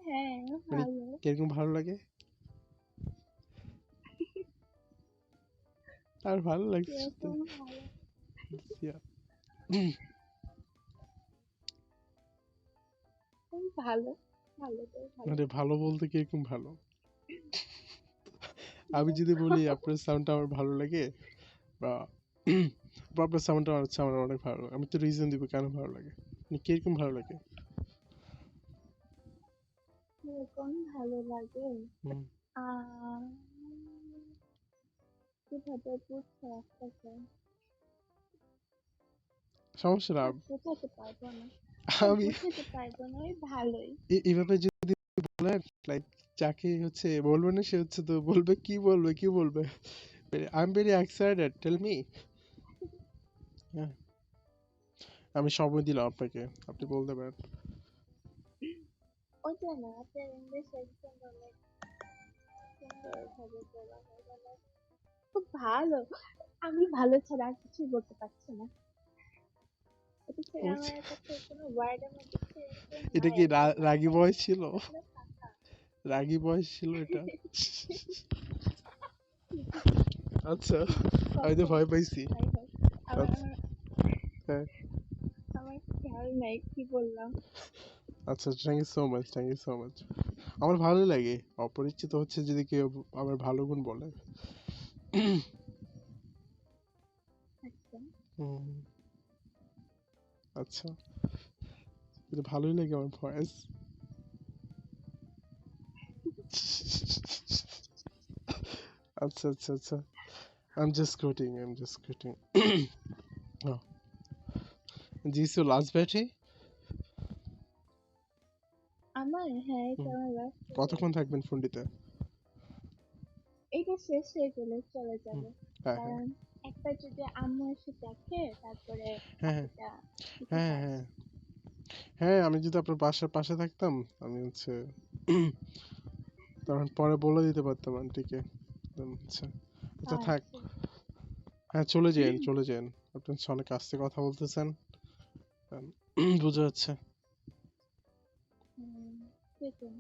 হ্যাঁ মানে ভালো। কিরকম ভালো লাগে? আর ভালো লাগছে শুনতে। কিরকম ভালো? Yeah. ভালো ভালো তো ভালো। মানে ভালো বলতে কিরকম ভালো? আমি যদি বলি আপনার সাউন্ডটা আমার ভালো লাগে, বা বা আপনার সাউন্ডটা হচ্ছে আমার অনেক ভালো লাগে, আমি তো রিজন দিব কেন ভালো লাগে, মানে কিরকম ভালো লাগে। কিরকম ভালো লাগে? হুম। আহ কিভাবে বুঝতে আসতেছে? সমস্যা না, বুঝাতে পারবো না। আমি বুঝাতে পারবো না, ওই ভালোই। এইভাবে যদি বলেন, লাইক যাকে হচ্ছে বলবে না সে হচ্ছে তো বলবে কি বলবে কি বলবে। I am very excited, tell me. আমি সময় দিলাম আপনাকে, আপনি বলতে পারেন। ওইটা না, আপনার ইংলিশ একদম অনেক সুন্দরভাবে বলা হয়, মানে খুব ভালো। আমি ভালো ছাড়া আর কিছু বলতে পারছি না। এটা ছেড়ে আমার কাছে কোনো ওয়ার্ডের মধ্যে সেরকম এটা নাই কি এখন, রাগী মানে বয়স ছিল? পুরো ফাঁকা। রাগী বয়স ছিল এটা? আচ্ছা, আমি তো কখন ভয় পাইছি। যাই হোক, আমার আচ্ছা, আমার হ্যাঁ, আমার খেয়াল নাই কি বললাম। আচ্ছা, thank you so much, thank you so much. আমার ভালোই লাগে, অপরিচিত হচ্ছে যদি কেউ আমার ভালো গুণ বলে। আচ্ছা হুম, আচ্ছা, এটা ভালোই লাগে আমার ভয়েস। আচ্ছা আচ্ছা আচ্ছা, I'm just quoting, I'm just quoting. Oh. This is your last battery? আমার, হ্যাঁ এটা হুম। আমার last কতক্ষণ থাকবেন ফোনটিতে? এটা শেষ হয়ে গেলে চলে হুম, যাবে, হ্যাঁ হ্যাঁ কারণ একবার যদি আম্মু এসে দেখে তারপরে হ্যাঁ বাকিটা কিছু হ্যাঁ কাজ। হ্যাঁ হ্যাঁ, আমি যদি আপনার বাসার পাশে থাকতাম, আমি হচ্ছে তখন পরে বলে দিতে পারতাম আন্টিকে। আচ্ছা আচ্ছা, থাক। আচ্ছা হ্যাঁ, চলে যান চলে যান, আপনি হচ্ছে অনেক আস্তে কথা বলতেছেন, বোঝা যাচ্ছে। সেটাই।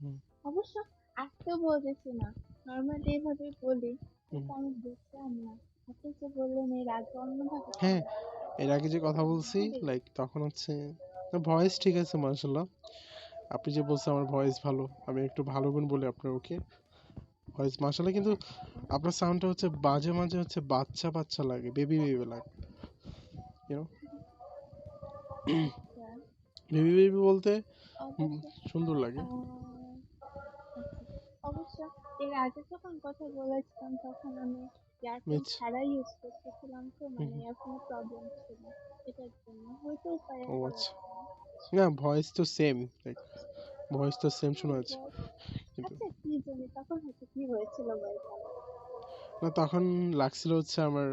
হুম, অবশ্য আজকেও বলতেছি না, নর্মালি এইভাবে বলি, হুম। কিন্তু আমি বুঝলাম না আপনি যে বললেন এর আগে অন্যভাবে হ্যাঁ, ছিল। এর আগে যে কথা বলছি, ভালোই। লাইক তখন হচ্ছে ভয়েস ঠিক আছে মাশাআল্লাহ। আপনি যে বলছেন আমার ভয়েস ভালো, আমি একটু ভালো গুণ বলি আপনার, ওকে ভয়েস মাশাআল্লাহ, কিন্তু আপনার সাউন্ডটা হচ্ছে মাঝে মাঝে হচ্ছে বাচ্চা বাচ্চা লাগে, বেবি বেবি লাগে, ইউ নো। আচ্ছা বেবি বেবি বলতে অবশ্য সুন্দর লাগে। আচ্ছা অবশ্য এর আগে যখন কথা বলেছিলাম তখন আমি ইয়ারফোন মিচ ছাড়া ইউজ করতেছিলাম, তো মানে ইয়ারফোনে প্রবলেম ছিল, এটার জন্য হইতেও পারে ও বলা আচ্ছা, যায় না। না ভয়েস তো সেম, লাইক ভয়েস তো সেম শোনা হ্যাঁ যাচ্ছে, কিন্তু আচ্ছা কি জানি তখন হয়তো কি হয়েছিল বলতে। না তখন লাগছিল হচ্ছে আমার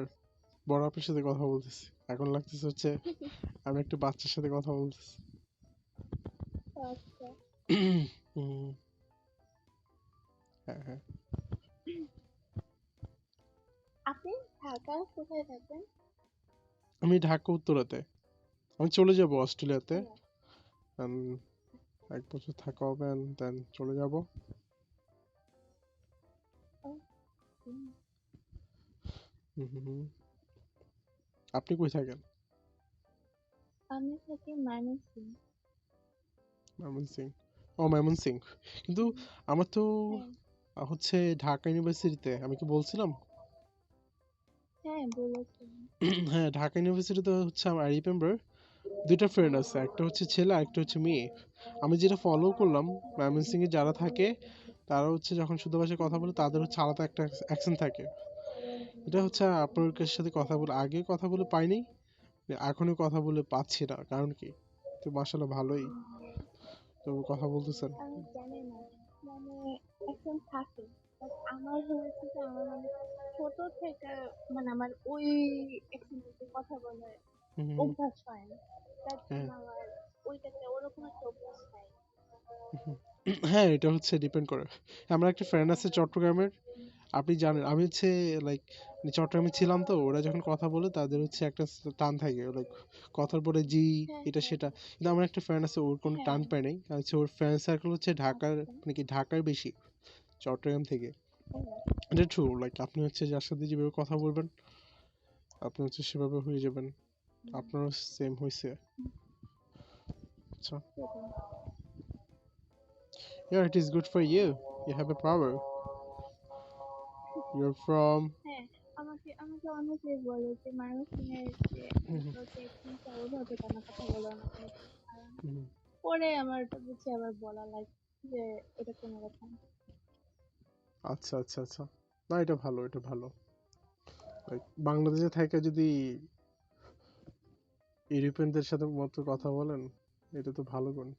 বড় আপনার সাথে কথা বলতেছি, এখন লাগতেছে হচ্ছে আমি একটা বাচ্চার সাথে কথা বলতেছি। আচ্ছা হুম, হ্যাঁ হ্যাঁ। আপনি ঢাকা কোথায় থাকেন? আমি ঢাকা উত্তরাতে, আমি চলে যাব অস্ট্রেলিয়াতে, এক বছর থাকা হবে and then চলে যাব। হুম। আপনি কই থাকেন? আমি থাকি ময়মনসিং। ময়মনসিং। ও ময়মনসিং, কিন্তু আমার তো হ্যাঁ হচ্ছে ঢাকা ইউনিভার্সিটিতে, আমি কি বলছিলাম? হ্যাঁ বলেছেন। হ্যাঁ, ঢাকা ইউনিভার্সিটিতে হচ্ছে আমার আই রিমেম্বার দুইটা ফ্রেন্ড আছে, একটা হচ্ছে ছেলে আর একটা হচ্ছে মেয়ে। আমি যেটা ফলো করলাম, ময়মনসিং এ যারা থাকে তারা হচ্ছে যখন শুদ্ধ ভাষায় কথা বলে তাদের হচ্ছে আলাদা একটা অ্যাকসেন্ট থাকে। এটা হচ্ছে আপনার সাথে কথা বলে আগে কথা বলে পাইনি, এখনই কথা বলে পাচ্ছি না। কারণ কি? তো মাশাআল্লাহ ভালোই তো কথা বলতেছেন। আমি জানি না, মানে এখন থাকে, বাট আমার হয়েছে যে আমার মানে ছোট থেকে মানে আমার ওই অ্যাকসেন্টে কথা বলার হুম, হুম, অভ্যাস হয় না, তার হ্যাঁ জন্য আমার ওইটাতে ওরকম একটা অভ্যাস নাই। হুম। হ্যাঁ, এটা হচ্ছে ডিপেন্ড করে। আমার একটা ফ্রেন্ড আছে চট্টগ্রামের, আপনি জানেন আমি হচ্ছে লাইক চট্টগ্রামে ছিলাম, তো ওরা যখন কথা বলে তাদের হচ্ছে একটা টান থাকে লাইক কথার পরে জি হ্যাঁ এটা হ্যাঁ সেটা। কিন্তু আমার একটা ফ্রেন্ড আছে ওর কোনো হ্যাঁ। টান পায় নাই, আর হচ্ছে ওর ফ্রেন্ড সার্কেল হচ্ছে ঢাকার, আচ্ছা। মানে কি ঢাকার বেশি চট্টগ্রাম থেকে। ও, এটা ট্রু, লাইক আপনি হচ্ছে যার সাথে যেভাবে কথা বলবেন আপনি হচ্ছে সেভাবে হয়ে যাবেন। আপনারও সেম হয়েছে। আচ্ছা, সেটাই। yeah, it is good for you, you have a power, you're from হ্যাঁ, আমাকে আমাকে অনেকেই বলে যে মানুষের যে ওকে চিন্তা ওভাবে কেন কথা বলো না কেন। আর পরে আমার তো বুঝে আবার বলা লাগে যে এটা কোনো কথা না। আচ্ছা আচ্ছা আচ্ছা, না এটা ভালো, এটা ভালো। লাইক বাংলাদেশে থেকে যদি ইউরোপিয়ানদের সাথে মতো কথা বলেন, এটা তো ভালো গুণ।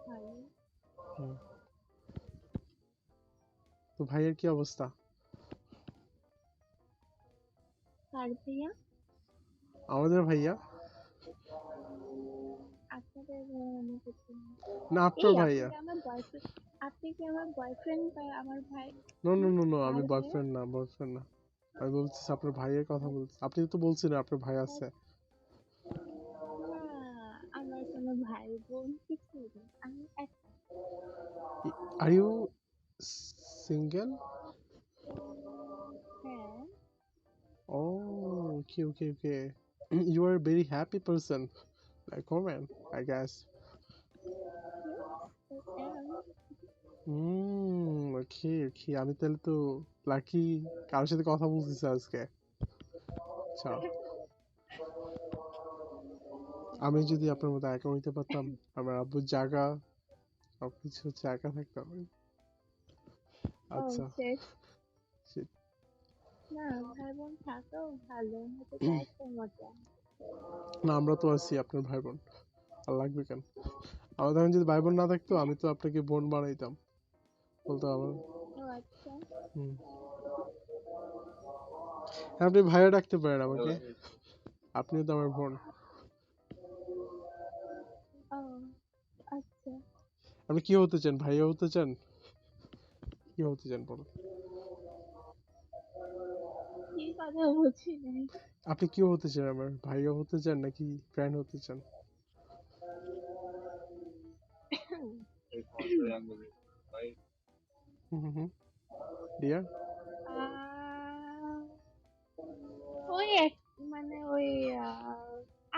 ভালো। হুম। তো ভাইয়ের কি অবস্থা? কার ভাইয়া? আমাদের ভাইয়া আপনাদের ভাইয়া আমি কিছু না। না এই আপনার আপনি ভাইয়া? কি আমার বয়ফ্রেন্ড? আপনি কি আমার বয়ফ্রেন্ড বা আমার ভাই? নো নো নো নো, আমি কার ভাইয়া? বয়ফ্রেন্ড না, বয়ফ্রেন্ড না। আমি বলছি আপনার ভাইয়ের কথা বলছি, আপনি তো বলছিলেন আপনার ভাই আছে। না, আমার কোনো ভাই বোন কিছুই নেই, আমি একা। Are you single? হ্যাঁ। Oh okay okay okay, you are a very happy person like woman I guess. Yes, I am. ওকে ওকে, আমি তাহলে তো লাকি কারোর সাথে কথা বলতেছি আজকে। আচ্ছা, আমি যদি আপনার মতো একা হইতে পারতাম, আমার আব্বুর জায়গা সবকিছু হচ্ছে একা থাকতাম। ও আচ্ছা শেষ। shit. না, ভাই বোন থাকাও ভালো, এটা তো একটা মজা। না আমরা তো আছি আপনার ভাই বোন, আর লাগবে কেন? আমাদের এখন যদি ভাই বোন না থাকতো হ্যাঁ। আমি তো আপনাকে বোন বানাইতাম, বলতো আমার। ও আচ্ছা। হুম। আপনি ভাইয়া ডাকতে পারেন আমাকে, আপনিও তো আমার বোন। ও আচ্ছা। আপনি কি হতে চান, ভাইয়া হতে চান, কি হতে চান বলো? কি কথা বুঝি নাই। আপনি কি হতে চান, আমার ভাইয়া হতে চান নাকি ফ্রেন্ড হতে চান? হুম ডিয়ার। আহ, ওই এক মানে ওই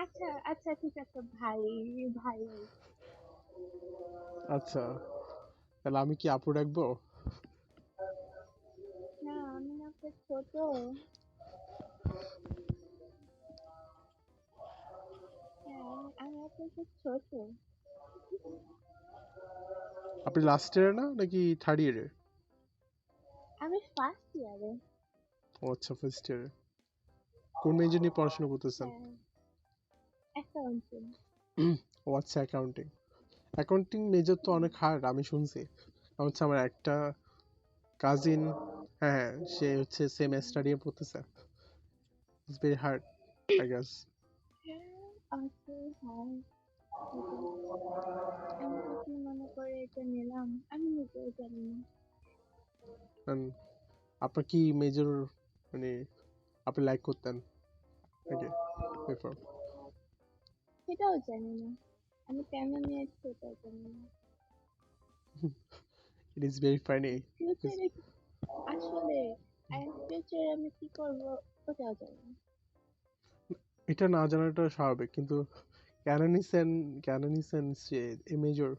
আচ্ছা আচ্ছা ঠিক আছে, ভাই ভাই ওই। আচ্ছা, তাহলে আমি কি আপু ডাকবো? না, আমি না তো ছোট। হ্যাঁ, আমি আপনার ছোট। আপনি লাস্ট ইয়ারে না নাকি থার্ড ইয়ারে? আমি ফার্স্ট ইয়ারে। ও আচ্ছা, ফার্স্ট ইয়ারে। কোন মেজর নিয়ে পড়াশোনা করতেছেন? হ্যাঁ, অ্যাকাউন্টিং। ও আচ্ছা, অ্যাকাউন্টিং। অ্যাকাউন্টিং মেজর তো অনেক হার্ড আমি শুনছি। হচ্ছে আমার একটা কাজিন, হ্যাঁ হ্যাঁ, সে হচ্ছে সেম স্টাডি পড়তেছে। It's very hard I guess. হ্যাঁ, আছে, হ্যাঁ, এটা। আমি তো কি মনে করে এটা নিলাম, আমি নিজেও জানি না। আপনার কি মেজর, মানে আপনি লাইক করতেন নাকি বিফোর? সেটাও জানি না, আমি কেন নিয়েছি সেটাও জানি না। It is very funny. ফিউচারে আসলে ফিউচারে আমি কি করবো ওটাও জানি না। এটা না জানাটা স্বাভাবিক, কিন্তু কেন নিছেন, কেন নিছেন সে এই মেজর,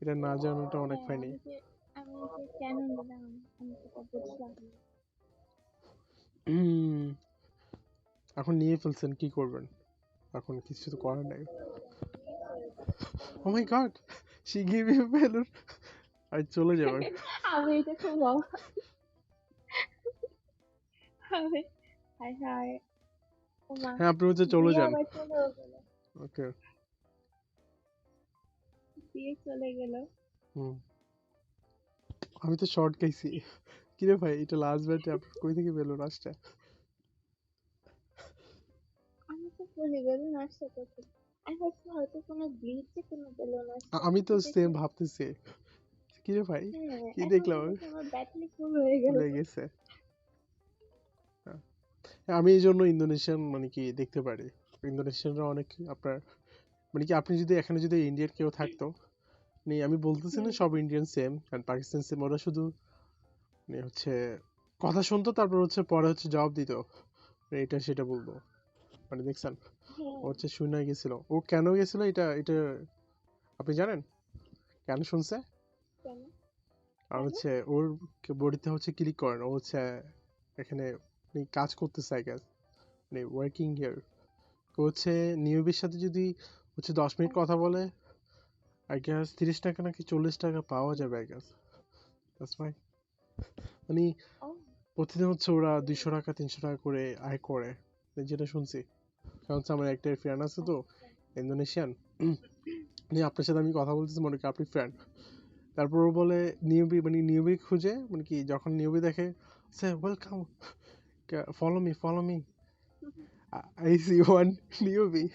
এটা না জানাটা অনেক হ্যাঁ, ফানি। আমি যে কেন নিলাম আমি সেটা বুঝলাম না। এখন নিয়ে ফেলছেন, কি করবেন? এখন কিছু তো করার নাই। ও মাই god, She gave you a balloon. I চলে যাবেন। আমি এটা খুব আমি হায় হায় ওমা হ্যাঁ আপনি হচ্ছে চলে দিয়ে যান। আবার চলেও গেল ওকে। দিয়ে চলে গেল হুম। আমি তো শর্ট খাইছি। কিরে ভাই এটা লাস্ট ব্যাটে আপনার কই থেকে বেলুন আসছে? আমি তো ভুলে বেলুন আসছে কোথায় আমি ভাবছি হয়তো কোনো গ্লিচে কোনো বেলুন আসছে আমি তো কিন্তু সেম দেখি ভাবতেছি। কিরে ভাই হ্যাঁ কি এখন তো দেখলাম দেখি আমার ব্যাটারি ফুল হয়ে গেল ভুলে গেছে। হ্যাঁ। আমি এই জন্য ইন্দোনেশিয়ান মানে কি দেখতে পারি। ইন্দোনেশিয়ানরা অনেক আপনার মানে কি আপনি যদি এখানে যদি ইন্ডিয়ার কেউ থাকতো মানে আমি বলতেছি না সব ইন্ডিয়ান সেম আর পাকিস্তান সেম ওরা শুধু মানে হচ্ছে কথা শুনতো তারপর হচ্ছে পরে হচ্ছে জবাব দিত মানে এটা সেটা বলবো মানে দেখছেন ও হ্যাঁ হচ্ছে শুনে গেছিল ও কেন গেছিল এটা এটা আপনি জানেন কেন শুনছে কেন আর কেন হচ্ছে ওর বডিতে হচ্ছে ক্লিক করেন ও হচ্ছে এখানে মানে কাজ করতেছে আই গেস মানে ওয়ার্কিং হিয়ার তো হচ্ছে নিয়োগের সাথে যদি হচ্ছে 10 মিনিট কথা বলে আই গেস 30 টাকা নাকি 40 টাকা পাওয়া যাবে আই গেস দ্যাটস ওয়াই মানে ও প্রতিদিন হচ্ছে ওরা 200 টাকা 300 টাকা করে আয় করে যেটা শুনছি কারণ হচ্ছে আমার একটা ফ্রেন্ড আছে তো আচ্ছা ইন্দোনেশিয়ান নিয়ে আপনার সাথে আমি কথা বলতেছি মনে করি আপনি ফ্রেন্ড তারপর ও বলে নিউবি মানে নিউবি খুঁজে মানে কি যখন নিউবি দেখে সে welcome follow me I see one newbie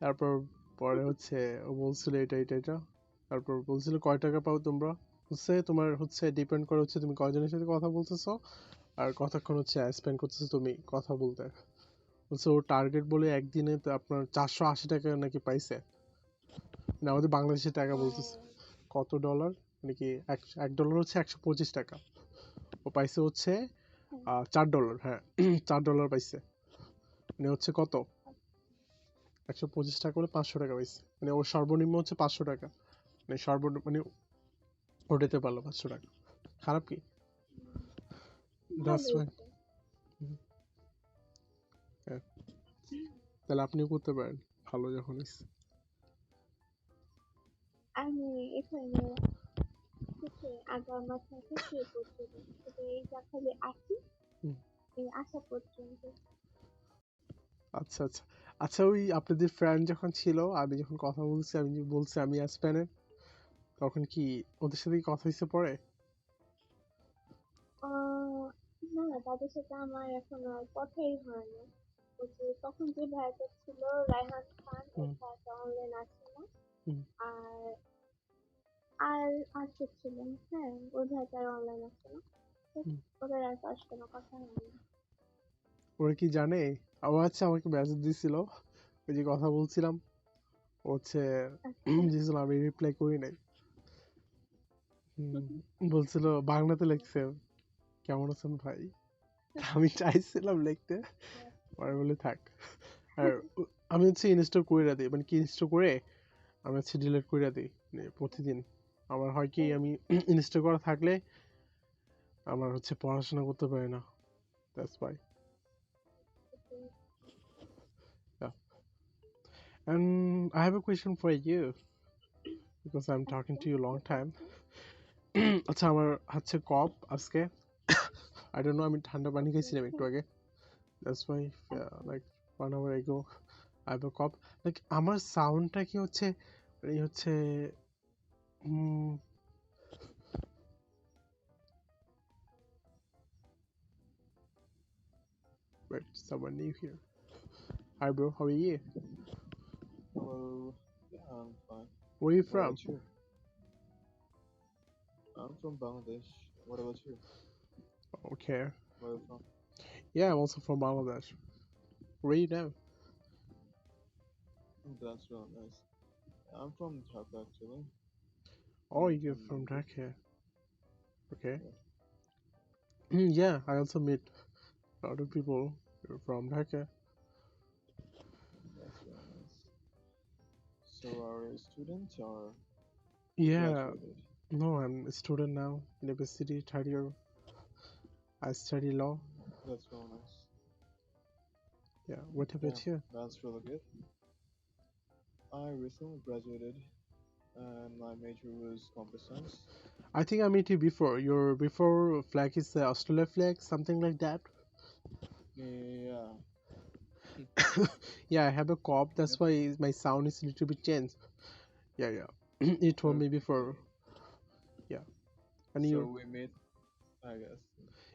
তারপর পরে হচ্ছে ও বলছিল এটা তারপর বলছিল কয় টাকা পাও তোমরা হচ্ছে তোমার হচ্ছে ডিপেন্ড করে হচ্ছে তুমি কয়জনের সাথে কথা বলতেছো আর কতক্ষণ হচ্ছে স্পেন্ড করতেছো তুমি কথা বলতে বলছে ওর টার্গেট বলে একদিনে তো আপনার 480 টাকা নাকি পাইছে না আমাদের বাংলাদেশের টাকা ও বলতেছে কত ডলার মানে কি $1 হচ্ছে 125 টাকা ও পাইছে হচ্ছে হ্যাঁ $4 হ্যাঁ $4 পাইছে মানে হচ্ছে কত 125 টাকা করে 500 টাকা পাইছে মানে ওর সর্বনিম্ন হচ্ছে 500 টাকা মানে মানে ওঠাতে পারলো 500 টাকা খারাপ কি দ্যাটস ভালোই ওয়াই তো তাহলে আপনিও করতে পারেন ভালো যখন হইছে। আমি এখানে থেকে আগার মাথা থেকে পর্যন্ত শুধু এই খালি আসি হুম, এই আসা পর্যন্ত আচ্ছা আচ্ছা আচ্ছা ওই আপনাদের ফ্রেন্ড যখন ছিল আমি যখন কথা বলছি আমি যে বলছি আমি স্পেনের তখন কি ওদের সাথে কি কথা হয়েছে পরে না তাদের সাথে আমার এখন আর কথাই হয় না ওই যে তখন যে ভাইটা ছিল রায়হান খান ওই হুম ভাইটা অনলাইন আছে না হুম আর আর আর কে ছিল হ্যাঁ ওই ভাইটা আর অনলাইন আছে না তো হুম। ওদের আর কার সাথে কোনো কথা হয়নি ওরা কি জানে ও আচ্ছা আমাকে মেসেজ দিছিল ওই যে কথা বলছিলাম ও হচ্ছে আচ্ছা দিয়েছিল আমি রিপ্লাই করি নাই হুম, বলছিল বাংলাতে লিখছে কেমন আছেন ভাই আমি চাইছিলাম লিখতে পরে বলে থাক আর আমি হচ্ছে ইনস্টল করে দিই মানে কি ইনস্টল করে আমি হচ্ছে ডিলিট করে দিই মানে প্রতিদিন আমার হয় কি আমি ইনস্টল করা থাকলে আমার হচ্ছে পড়াশোনা করতে পারি না that's why and I have a question for you because I'm talking to you long time আচ্ছা আমার হচ্ছে কপ আজকে I don't know আমি ঠান্ডা পানি খাইছিলাম একটু আগে that's why like 1 hour ago I have a cough like আমার সাউন্ডটা কি হচ্ছে এই হচ্ছে উম, wait someone new here hi bro how are you Hello. Yeah, I'm fine. where are you What from about you? I'm from Bangladesh. What about you? okay Where are you from? yeah I'm also from Bangladesh where are you now That's really nice. I'm from Dhaka actually. oh I'm you're from from Bangladesh. Dhaka okay Yeah. yeah I also meet a lot of people from Dhaka That's really nice. So are you a student or yeah graduated? no I'm a student now university third year I study law That's really nice. yeah what Yeah, about you that's really good. I recently graduated and my major was computer science. I think I met you before. Your before flag is the Australia flag, something like that. Yeah. Yeah, I have a cough. That's Yep. why my sound is a little bit changed. Yeah, yeah. You told me Okay. before. Yeah, and So you. we met, I guess.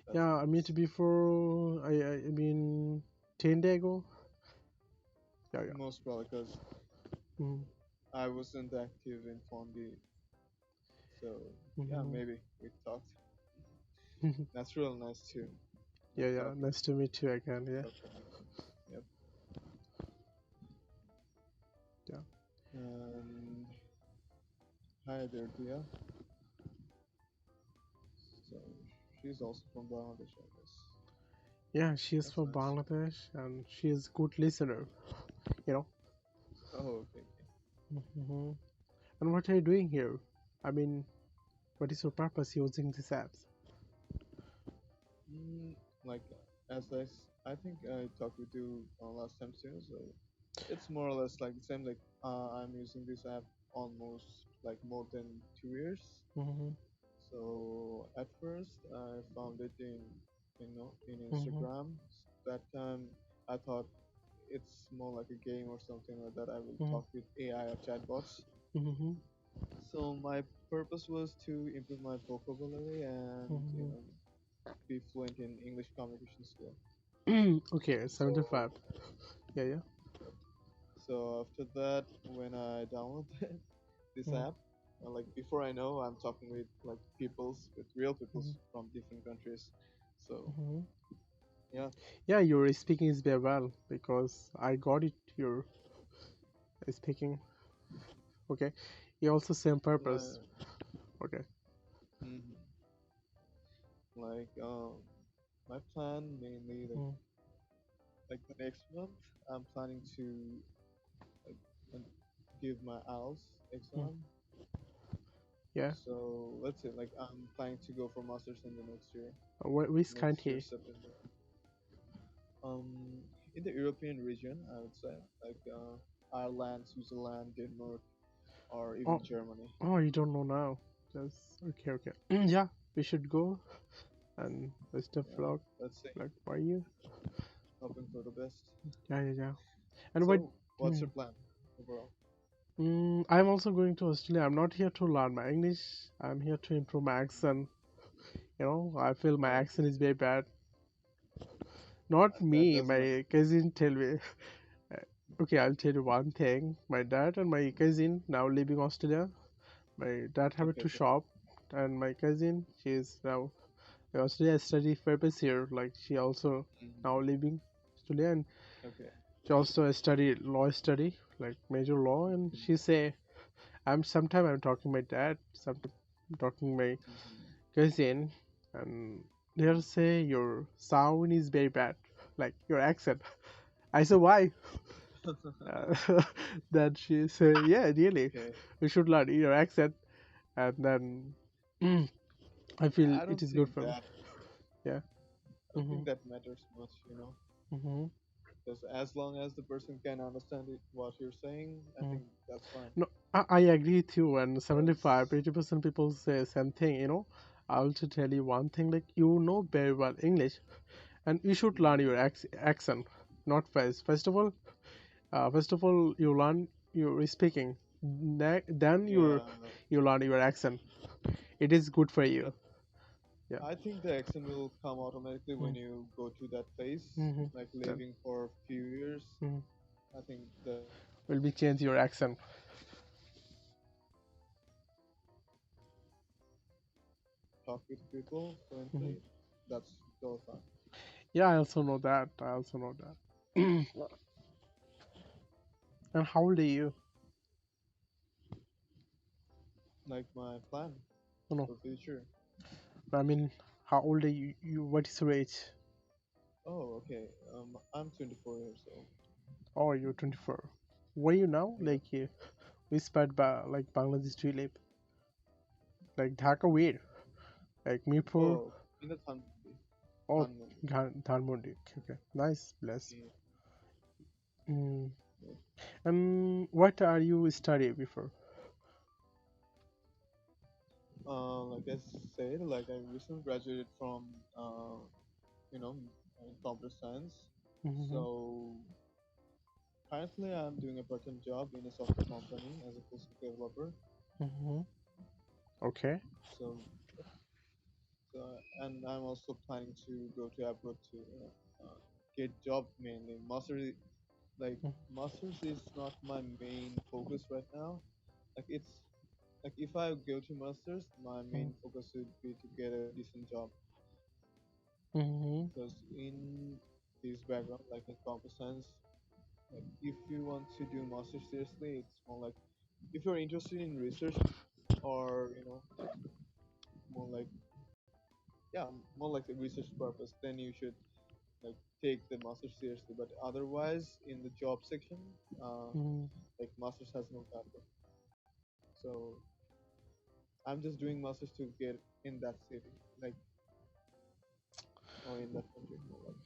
That's Yeah, I met nice. you before. I mean, 10 days ago. Yeah, yeah. Most probably because Mm-hmm. I wasn't active in Fondi. So yeah, Mm-hmm. maybe we talked. That's real nice too. Yeah, Like yeah. talking, Nice to meet you again. Yeah, talking again. Yep. yeah. And hi there, Dia. So she's also from Bangladesh, I guess. Yeah, she is That's from nice. Bangladesh and she is good listener. You know. Oh, okay, okay. Mm-hmm. And what are you doing here? I mean, what is your purpose using these apps? Mm, like I think I talked with you last time too. So it's more or less like the same. Like I'm using this app almost like more than 2 years. Mm-hmm. So at first I found it in Mm-hmm. Instagram. That time I thought it's more like a game or something like that. I will Mm-hmm. talk with AI or chatbots. Mm-hmm. So my purpose was to improve my vocabulary and be fluent in English communication skill. Mm-hmm. Okay, So 75. Yeah, yeah. yep. So after that, when I downloaded this Mm-hmm. app, like before I know, I'm talking with like with real peoples from different countries. So Mm-hmm. yeah, Yeah, your speaking is very well because I got it. Your speaking. Okay. You also same purpose. like Okay. mhm. like my plan mainly Mm-hmm. like the next month, I'm planning to like um, give my IELTS exam. Yeah. So let's say like I'm planning to go for masters in the Which next year country? September. In the European region, I would say like Ireland, Switzerland, Denmark, or Oh, even Germany. oh, you don't know now. Just okay, okay. Yeah, we should go and best of Yeah, luck. let's say Like for you. hoping for the best. Yeah, yeah, yeah. And what? So, what's Hmm. your plan overall? I'm also going to Australia. I'm not here to learn my English. I'm here to improve my accent. You know, I feel my Oh, accent is very bad. Not that me. doesn't matter. My cousin tell me. Okay, I'll tell you one thing. My dad and my cousin now living Australia. My dad have a Okay, two okay. shop, and my cousin she is now in Australia study purpose here. Like she also now Hmm. living Australia, and Okay. she also study law study like major law. And she say I'm talking my dad, sometimes I'm talking my Hmm. cousin, and they'll say your sound is very bad, like your accent. I say why? Uh, then she say yeah, really, Okay. you should learn your accent, and then I feel I it don't is good think for me. that Yeah. I don't Mhm. think that matters much, Mhm. because as long as the person can understand what you're saying, I Mhm. think that's fine. No, I agree with you. And 75, Because 80% people say same thing. You know, I'll also tell you one thing. Like you know very well English, and you should learn your hmm. accent. Not first. First of all, you learn your speaking. Then Yeah, you learn your accent. It is good for you. but Yeah. I think the accent will come automatically when Mm-hmm. you go to that phase, Mm-hmm. like Then living for a few years. mm-hmm. I think the Will be change your accent. talk with people Mm-hmm. fluently, that's totally fine. Yeah, I also know that. I also know that. And how old are you? Like my plan No, no. for future. I mean, how old are you? What is your age? Oh, okay. I'm 24 years old. Oh, you're 24. Where are you now? Yep. Like, which part, like Bangladesh do you live? Like Dhaka, where? Like Mirpur? Oh, in the Thanmundi. Oh, Thanmundi. Dhanmondi. Okay, okay. Nice, bless. Yeah. Mm. Yeah. And what are you studying before? like I said, like I recently graduated from you know computer science. Mm-hmm. So currently, I'm doing a part-time job in a software company as a full stack developer. Mm-hmm. Okay. So, so and I'm also planning to go to abroad to get job mainly. Like masters is not my main focus right now. Like it's like if I go to masters, my main focus would be to get a decent job Mm-hmm. because in this background, like in computer science, like if you want to do masters seriously, it's more like if you're interested in research or more like yeah more like a research purpose, then you should like take the masters seriously. But otherwise, in the job section, uh, Mm-hmm. like masters has no value. So I'm just doing masters to get in that city, like or in that country. More like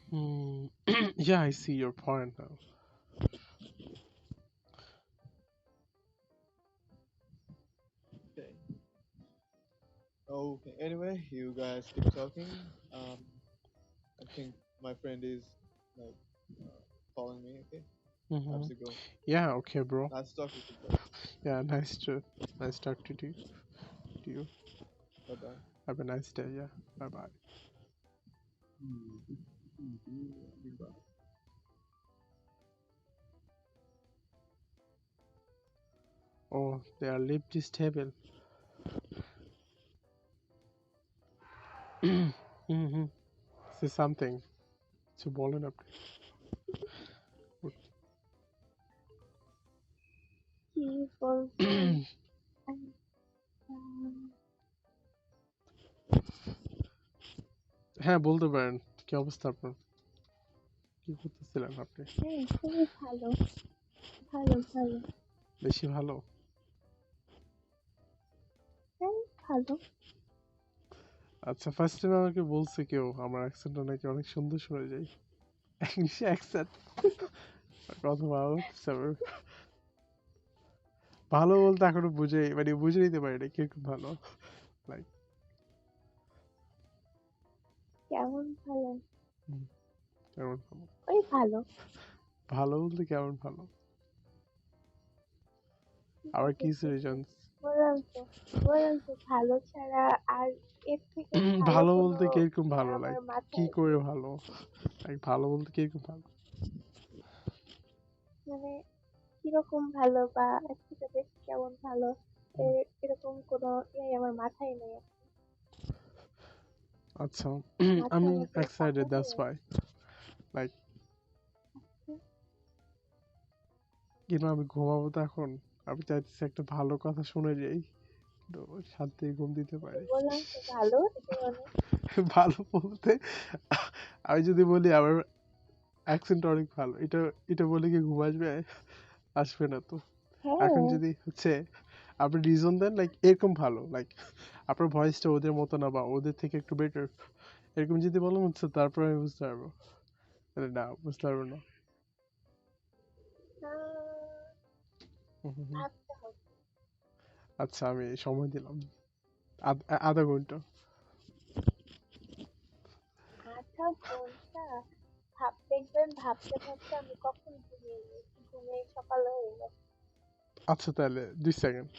Yeah, I see your point now. okay. Okay. Anyway, you guys keep talking. I think my friend is like calling me. Okay, I have Mm-hmm. to go. Yeah, okay, bro. Nice talk with you, bro. Yeah, nice talk to you. Bye bye. Have a nice day. Yeah. Bye bye. Oh, they are leave this table. Mm-hmm. Say something. So বলেন আপনি. কি বলবো? আমি, আহ, হ্যাঁ বলতে পারেন. কি অবস্থা আপনার? কি করতেছিলেন আপনি? হ্যাঁ, খুবই ভালো, ভালো, ভালো। বেশি ভালো? হ্যাঁ, ভালো। আচ্ছা, ফার্স্ট টাইম আমাকে বলছে কেউ আমার অ্যাকসেন্টটা নাকি অনেক সুন্দর শোনা যায়. English accent. কথা ভালো লাগতেছে আমার. ভালো বলতে এখনো বুঝে নিতে পারি না কিরকম ভালো. লাইক কেমন ভালো? কেমন ভালো? ওই ভালো। ভালো বলতে কেমন ভালো? ঠিক আবার আছে, কি ঠিক আছে। রিজনস? বললাম তো ভালো ছাড়া আর এর থেকে ভালো ভালো কোনো বলতে কিরকম ভালো? আমার লাইক কি মাথায় করে ভালো? লাইক ভালো বলতে কিরকম ভালো? মানে কিরকম ভালো বা এর থেকে বেশি কেমন ভালো এরকম কোনো আমার মাথায় নেই। আচ্ছা, মাথার আমি মধ্যে এক্সাইটেড পাতা দ্যাটস দিয়ে ওয়াই. লাইক কিন্তু আমি ঘুমাবো তো এখন. আমি চাইতেছি একটা ভালো কথা শুনে যাই. তো শান্তি ঘুম দিতে পারি. বললাম তো ভালো এটাই অনেক। ভালো বলতে আমি যদি বলি আমার অ্যাকসেন্ট অনেক ভালো, এটা এটা বলে কি ঘুম আসবে? আসবে না তো. এখন হ্যাঁ, যদি হচ্ছে আপনি রিজন দেন লাইক এরকম ভালো, লাইক আপনার ভয়েসটা ওদের মতো না বা ওদের থেকে একটু বেটার, এরকম যদি বলেন হচ্ছে তারপর আমি বুঝতে পারবো. আরে না, বুঝতে পারবো না. হুম, হুম, হুম. ভাবতে হবে। আচ্ছা, আমি সময় দিলাম আধা ঘন্টা. আধা ঘন্টা দেখবেন ভাবতে ভাবতে আমি কখন ঘুমিয়ে গেছি, ঘুমিয়ে সকাল হয়ে গেছে। আচ্ছা তাহলে 2 সেকেন্ড.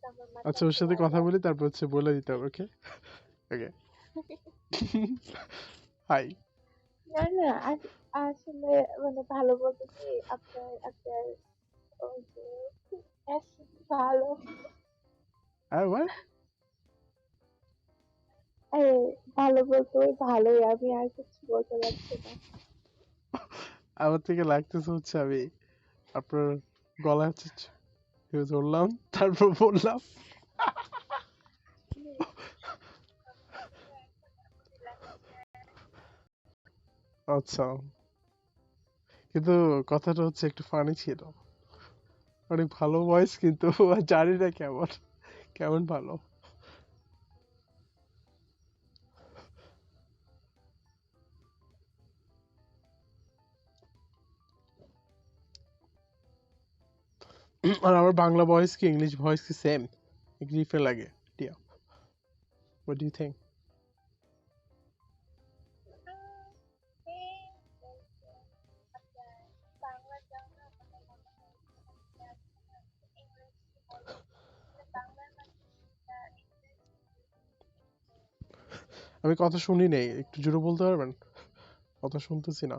আমার আচ্ছা, মাথায় ওর সাথে কথা খেয়াল বলি তারপর হচ্ছে বলে দিতে হবে. ওকে ওকে. হাই. না না আসলে মানে ভালো বলতে কি আপনার আপনার ওই যে ভালো হোয়াট? আরে ভালো বলতে ওই ভালোই, আমি আর কিছু বলতে পারছি না। আমার থেকে লাগতেছে হচ্ছে আমি আপনার গলায় হচ্ছে ধরলাম তারপর বললাম. আচ্ছা, কিন্তু কথাটা হচ্ছে একটু ফানি ছিল. অনেক ভালো ভয়েস কিন্তু জানি না কেমন কেমন ভালো. আর আমার বাংলা ভয়েস কি ইংলিশ ভয়েস কি সেম ডিফারেন্ট লাগে টিয়া হোয়াট ডু ইউ থিঙ্ক এই বলতে আপনার বাংলা জানা আমার মনে হয় যে আপনার ইংরেজি বলে মানে বাংলার মাঝে যেটা ইংরেজি আমি কথা শুনি নেই একটু জোরে বলতে পারবেন কথা শুনতেছি না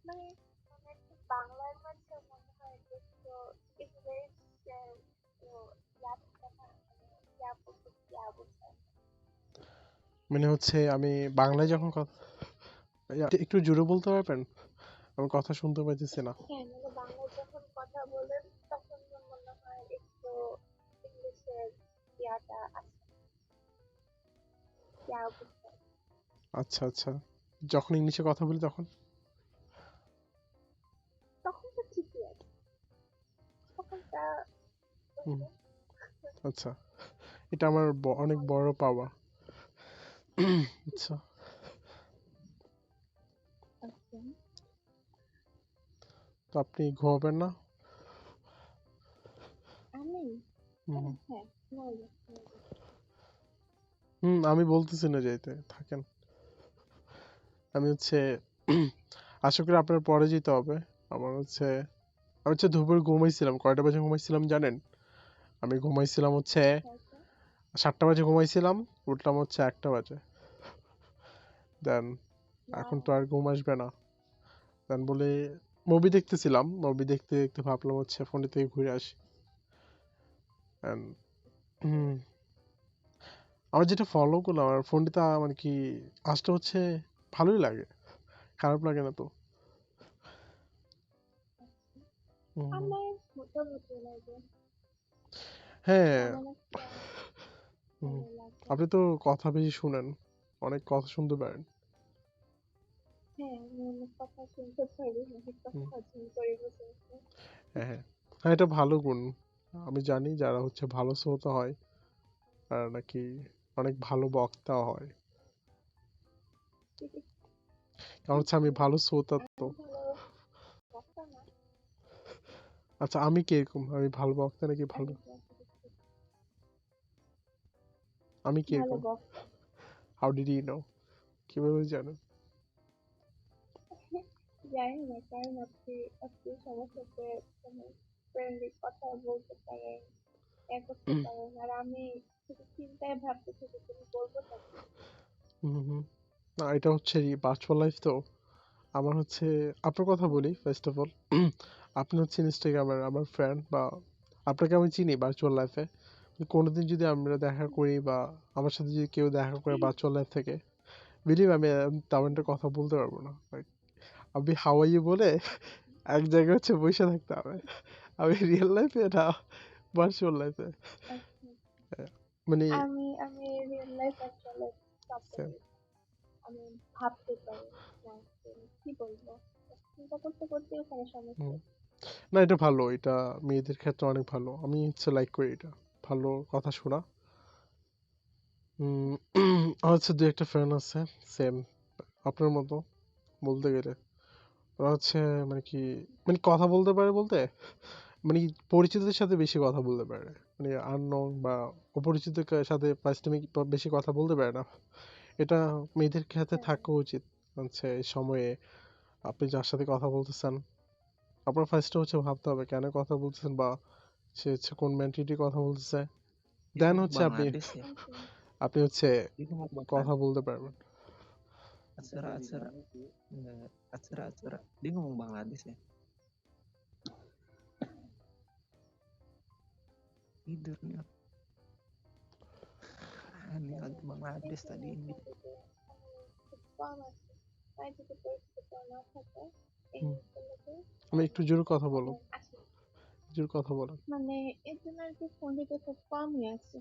মানে মানে বাংলার মাঝে মনে হয় যে একটু ইংরেজ ইয়া থাকে না মানে ইয়া বলতে ইয়া বোঝায় মানে হচ্ছে আমি বাংলায় যখন কথা একটু জোরে বলতে পারবেন আমি কথা শুনতে পাইতেছি না হ্যাঁ মানে বাংলায় যখন কথা বলেন তখন মনে হয় একটু ইংলিশের ইয়াটা আছে ইয়া বোঝায় আচ্ছা আচ্ছা যখন ইংলিশে কথা বলি তখন তখন তো ঠিকই আছে তখন তা হুম, আচ্ছা এটা আমার অনেক বড় পাওয়া আচ্ছা আচ্ছা তো আপনি ঘুমাবেন না আমি হুম হ্যাঁ নয় আমি বলতেছি না যাইতে থাকেন আমি হচ্ছে আশা করি আপনার পরে যেতে হবে আমার হচ্ছে আমি হচ্ছে দুপুরে ঘুমাইছিলাম কয়টা বাজে ঘুমাইছিলাম জানেন আমি ঘুমাইছিলাম হচ্ছে 7টা বাজে ঘুমাইছিলাম উঠলাম হচ্ছে 1টা বাজে দেন এখন তো আর ঘুম আসবে না দেন বলে মুভি দেখতেছিলাম মুভি দেখতে দেখতে ভাবলাম হচ্ছে ফোনে থেকে ঘুরে আসি And, হুম, আমার যেটা ফলো করলাম আমার ফোনটা মানে কি আসলে হচ্ছে ভালোই লাগে খারাপ লাগে না তো হুম, আমার মোটামুটি লাগে হ্যাঁ তেমন একটা হুম, ভালো লাগে আপনি তো কথা বেশি শুনেন অনেক কথা শুনতে পারেন হ্যাঁ আমি অনেক কথা শুনতে পারি অনেক কথা হুম, হজম করি বুঝেছি হ্যাঁ হ্যাঁ হ্যাঁ, এটা ভালো গুণ আমি জানি যারা হচ্ছে ভালো শ্রোতা হয় আর নাকি অনেক ভালো বক্তা হয় কারণ হচ্ছে আমি ভালো শ্রোতা তো আমি ভালো বক্তা না আচ্ছা আমি কিরকম আমি ভালো বক্তা নাকি ভালো আমি আমি ভালো কিরকম বক্তা হাউ ডিড ইউ নো কিভাবে জানেন জানি না কারণ আপনি আপনি সবার সাথে মানে ফ্রেন্ডলি কথা বলতে পারেন করতে পারেন আর আমি শুধু চিন্তায় ভাবতে থাকি তুমি বলবো নাকি হুম হুম না এটা হচ্ছে ভার্চুয়াল লাইফ তো আমার হচ্ছে আপনার কথা বলি ফার্স্ট অফ অল আপনি হচ্ছে ইনস্টাগ্রামের আমার ফ্রেন্ড বা আপনাকে আমি চিনি ভার্চুয়াল লাইফে কোনোদিন যদি আমরা দেখা করি বা আমার সাথে যদি কেউ দেখা করে ভার্চুয়াল লাইফ থেকে বিলিভ আমি তেমন একটা কথা বলতে পারবো না Like, আমি হাওয়াই বলে এক জায়গায় হচ্ছে বসে থাকতে হবে আমি রিয়েল লাইফে না ভার্চুয়াল লাইফে আচ্ছা মানে আমি আমি রিয়েল লাইফ আসলে same. আমি ভাবতে পারি না কি বলবো চিন্তা করতে করতে ওখানে সমস্যা হুম। না এটা ভালো এটা মেয়েদের ক্ষেত্রে অনেক ভালো আমি হচ্ছে লাইক করি এটা ভালো কথা শোনা আমার হচ্ছে দু একটা ফ্রেন্ড আছে সেম আপনার মতো বলতে গেলে ওরা হচ্ছে মানে কি মানে কথা বলতে পারে বলতে মানে কি পরিচিতদের সাথে বেশি কথা বলতে পারে মানে আননোন বা অপরিচিতের সাথে পাঁচটা বেশি কথা বলতে পারে না এটা মেয়েদের ক্ষেত্রে হ্যাঁ থাকা উচিত হচ্ছে এই সময়ে আপনি যার সাথে কথা বলতেছেন আপনার ফার্স্টে হচ্ছে ভাবতে হবে কেন কথা বলতেছেন বা সে হচ্ছে কোন মেন্টালিটি কথা বলতেছে Di দেন ngomong হচ্ছে আপনি Bangladesh ya? আপনি হচ্ছে Di ngomong কথা Bangladesh. বলতে পারবেন Atsara-atsara. Enggak, atsara-atsara. Dia ngomong Bangladesh ya? Tidur nih. Ini lagi Bangladesh tadi ini. খুব কম আছে তাই যদি পরিস্থিতি না থাকে এই হুম। মুহূর্তে আমি একটু জোরে কথা বলো আসি জোরে কথা বলো মানে এর জন্য আর কি ফোন দিতে খুব কমই আছে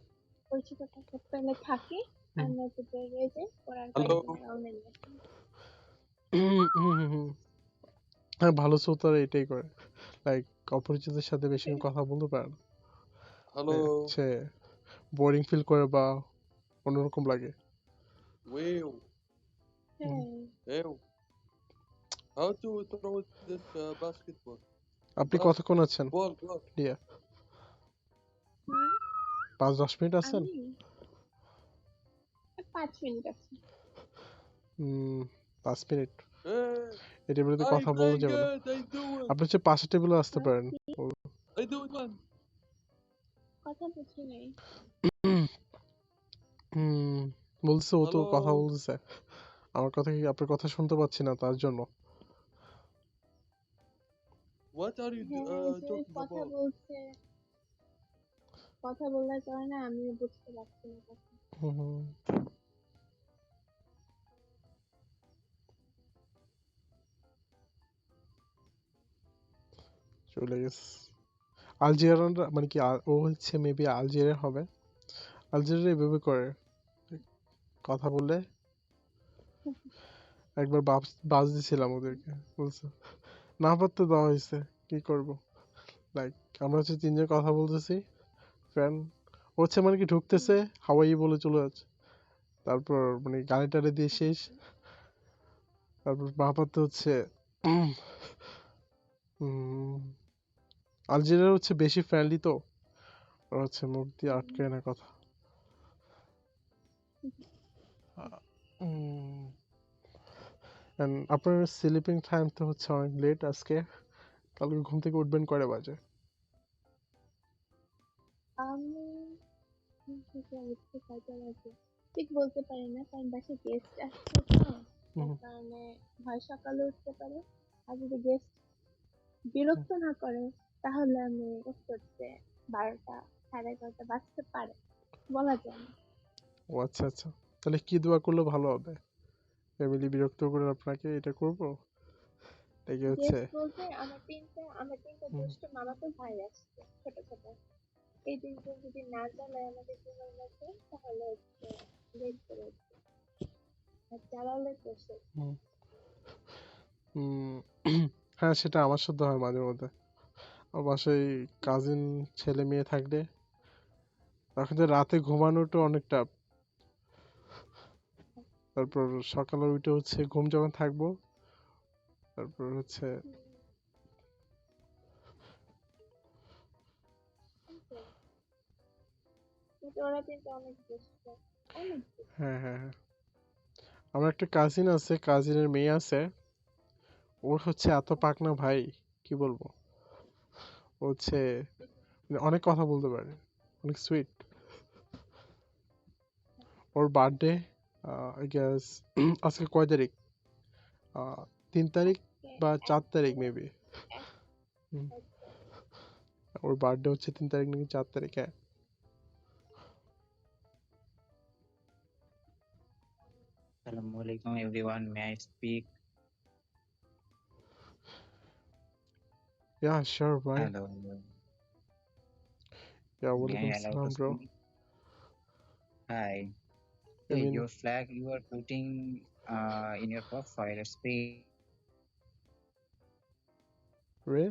পরিচিত থাকতে পেলে থাকি আর হুম। নয়তো বেরিয়ে যায় পড়ার হ্যালো বাইরে রওনা নিয়ে হ্যাঁ ভালো শ্রোতারা এটাই করে লাইক অপরিচিতের সাথে বেশি কথা বলতে পারে না হ্যালো সে বোরিং ফিল করে বা অন্যরকম লাগে Will হ্যাঁ Will how to throw this basketball আপনি বল কতক্ষণ আছেন বল বল রিয়া? হুম, 5-10 মিনিট আছেন? আমি 5 মিনিট আছে। 5 মিনিট। Hey, এটার বিরুদ্ধে hi কথা বলা যাবে না। Blanket, how you doing? আপনি হচ্ছে পাশের টেবিলে আসতে পারেন। How you doing, man? কথা বুঝি নাই। বলছে ও তো কথা Hello. বলতেছে। আমার কথা কি আপনার কথা শুনতে পাচ্ছি না তার জন্য। What are you হ্যাঁ, যে talking কথা about? বলছে, কথা বলার কারণে আমিও বুঝতে পারছি না কথা। হুম, চলে গেছে। আলজেরিয়ানরা মানে কি ও হচ্ছে মেবি আলজেরিয়ান হবে। আলজেরিয়া এভাবে করে কথা বললে একবার বাজ দিছিলাম ওদেরকে, বলছে না পারতে দেওয়া হয়েছে, কি করব। লাইক আমরা হচ্ছে তিনজন কথা বলতেছি, ফ্যান হচ্ছে মানে কি ঢুকতেছে হাওয়াই বলে চলে যাচ্ছে, তারপর মানে গাড়ি টাড়ি দিয়ে শেষ, তারপর বাপাতে হচ্ছে আলজেরিয়া হচ্ছে বেশি ফ্রেন্ডলি তো, ওরা হচ্ছে মুখ দিয়ে আটকে না কথা। আপনার স্লিপিং টাইম তো হচ্ছে অনেক লেট আজকে, কালকে ঘুম থেকে উঠবেন কয়টা বাজে? আমি ঘুম থেকে উঠতে কয়টা বাজে ঠিক বলতে পারি না, কারণ বাসায় গেস্ট আসছে তো, তার কারণে হয় সকালে উঠতে পারে, আর যদি গেস্ট বিরক্ত না করে তাহলে আমি উঠতে উঠতে 12টা 11:30 বাজতে পারে, বলা যায় না। ও আচ্ছা আচ্ছা, তাহলে কি দোয়া করলে ভালো হবে? ফ্যামিলি বিরক্ত করে আপনাকে এটা করব নাকি হচ্ছে? গেস্ট বলতে আমার তিনটা দুষ্ট মামাতো ভাই আসছে, ছোট ছোট। এই তিনজন যদি না চালায় আমাদের জীবন মতো, তাহলে হচ্ছে লেট করে উঠবে, আর চালালে তো শেষ। হ্যাঁ সেটা আমার সাথে হয় মাঝে মধ্যে। আমার বাসায় কাজিন ছেলে মেয়ে থাকলে তখন যে রাতে ঘুমানোটা অনেক টাফ, তারপর সকালে উঠে হচ্ছে ঘুম যখন থাকবো, তারপর হচ্ছে কিন্তু ওরা কিন্তু অনেক দুষ্ট, অনেক দুষ্ট। হ্যাঁ হ্যাঁ হ্যাঁ, আমার একটা কাজিন আছে, কাজিনের মেয়ে আছে, ওর হচ্ছে এত পাকনা ভাই, কি বলবো। ও হচ্ছে মানে অনেক কথা বলতে পারে, অনেক sweet. Or birthday I guess আজকে কয় তারিখ, 3 তারিখ আজকে বা 4 তারিখ 1 তারিখ, মেবি। 1 ওর বার্থডে হচ্ছে 3 তারিখ নাকি 4 তারিখ, হ্যাঁ। Assalamualaikum everyone. May I speak? Yeah, sure, ভাই। Hello. Yeah, May ওয়ালাইকুম I allow to আসসালাম bro. speak? Hi. I Hey, mean, your flag you are putting in your profile. It's রে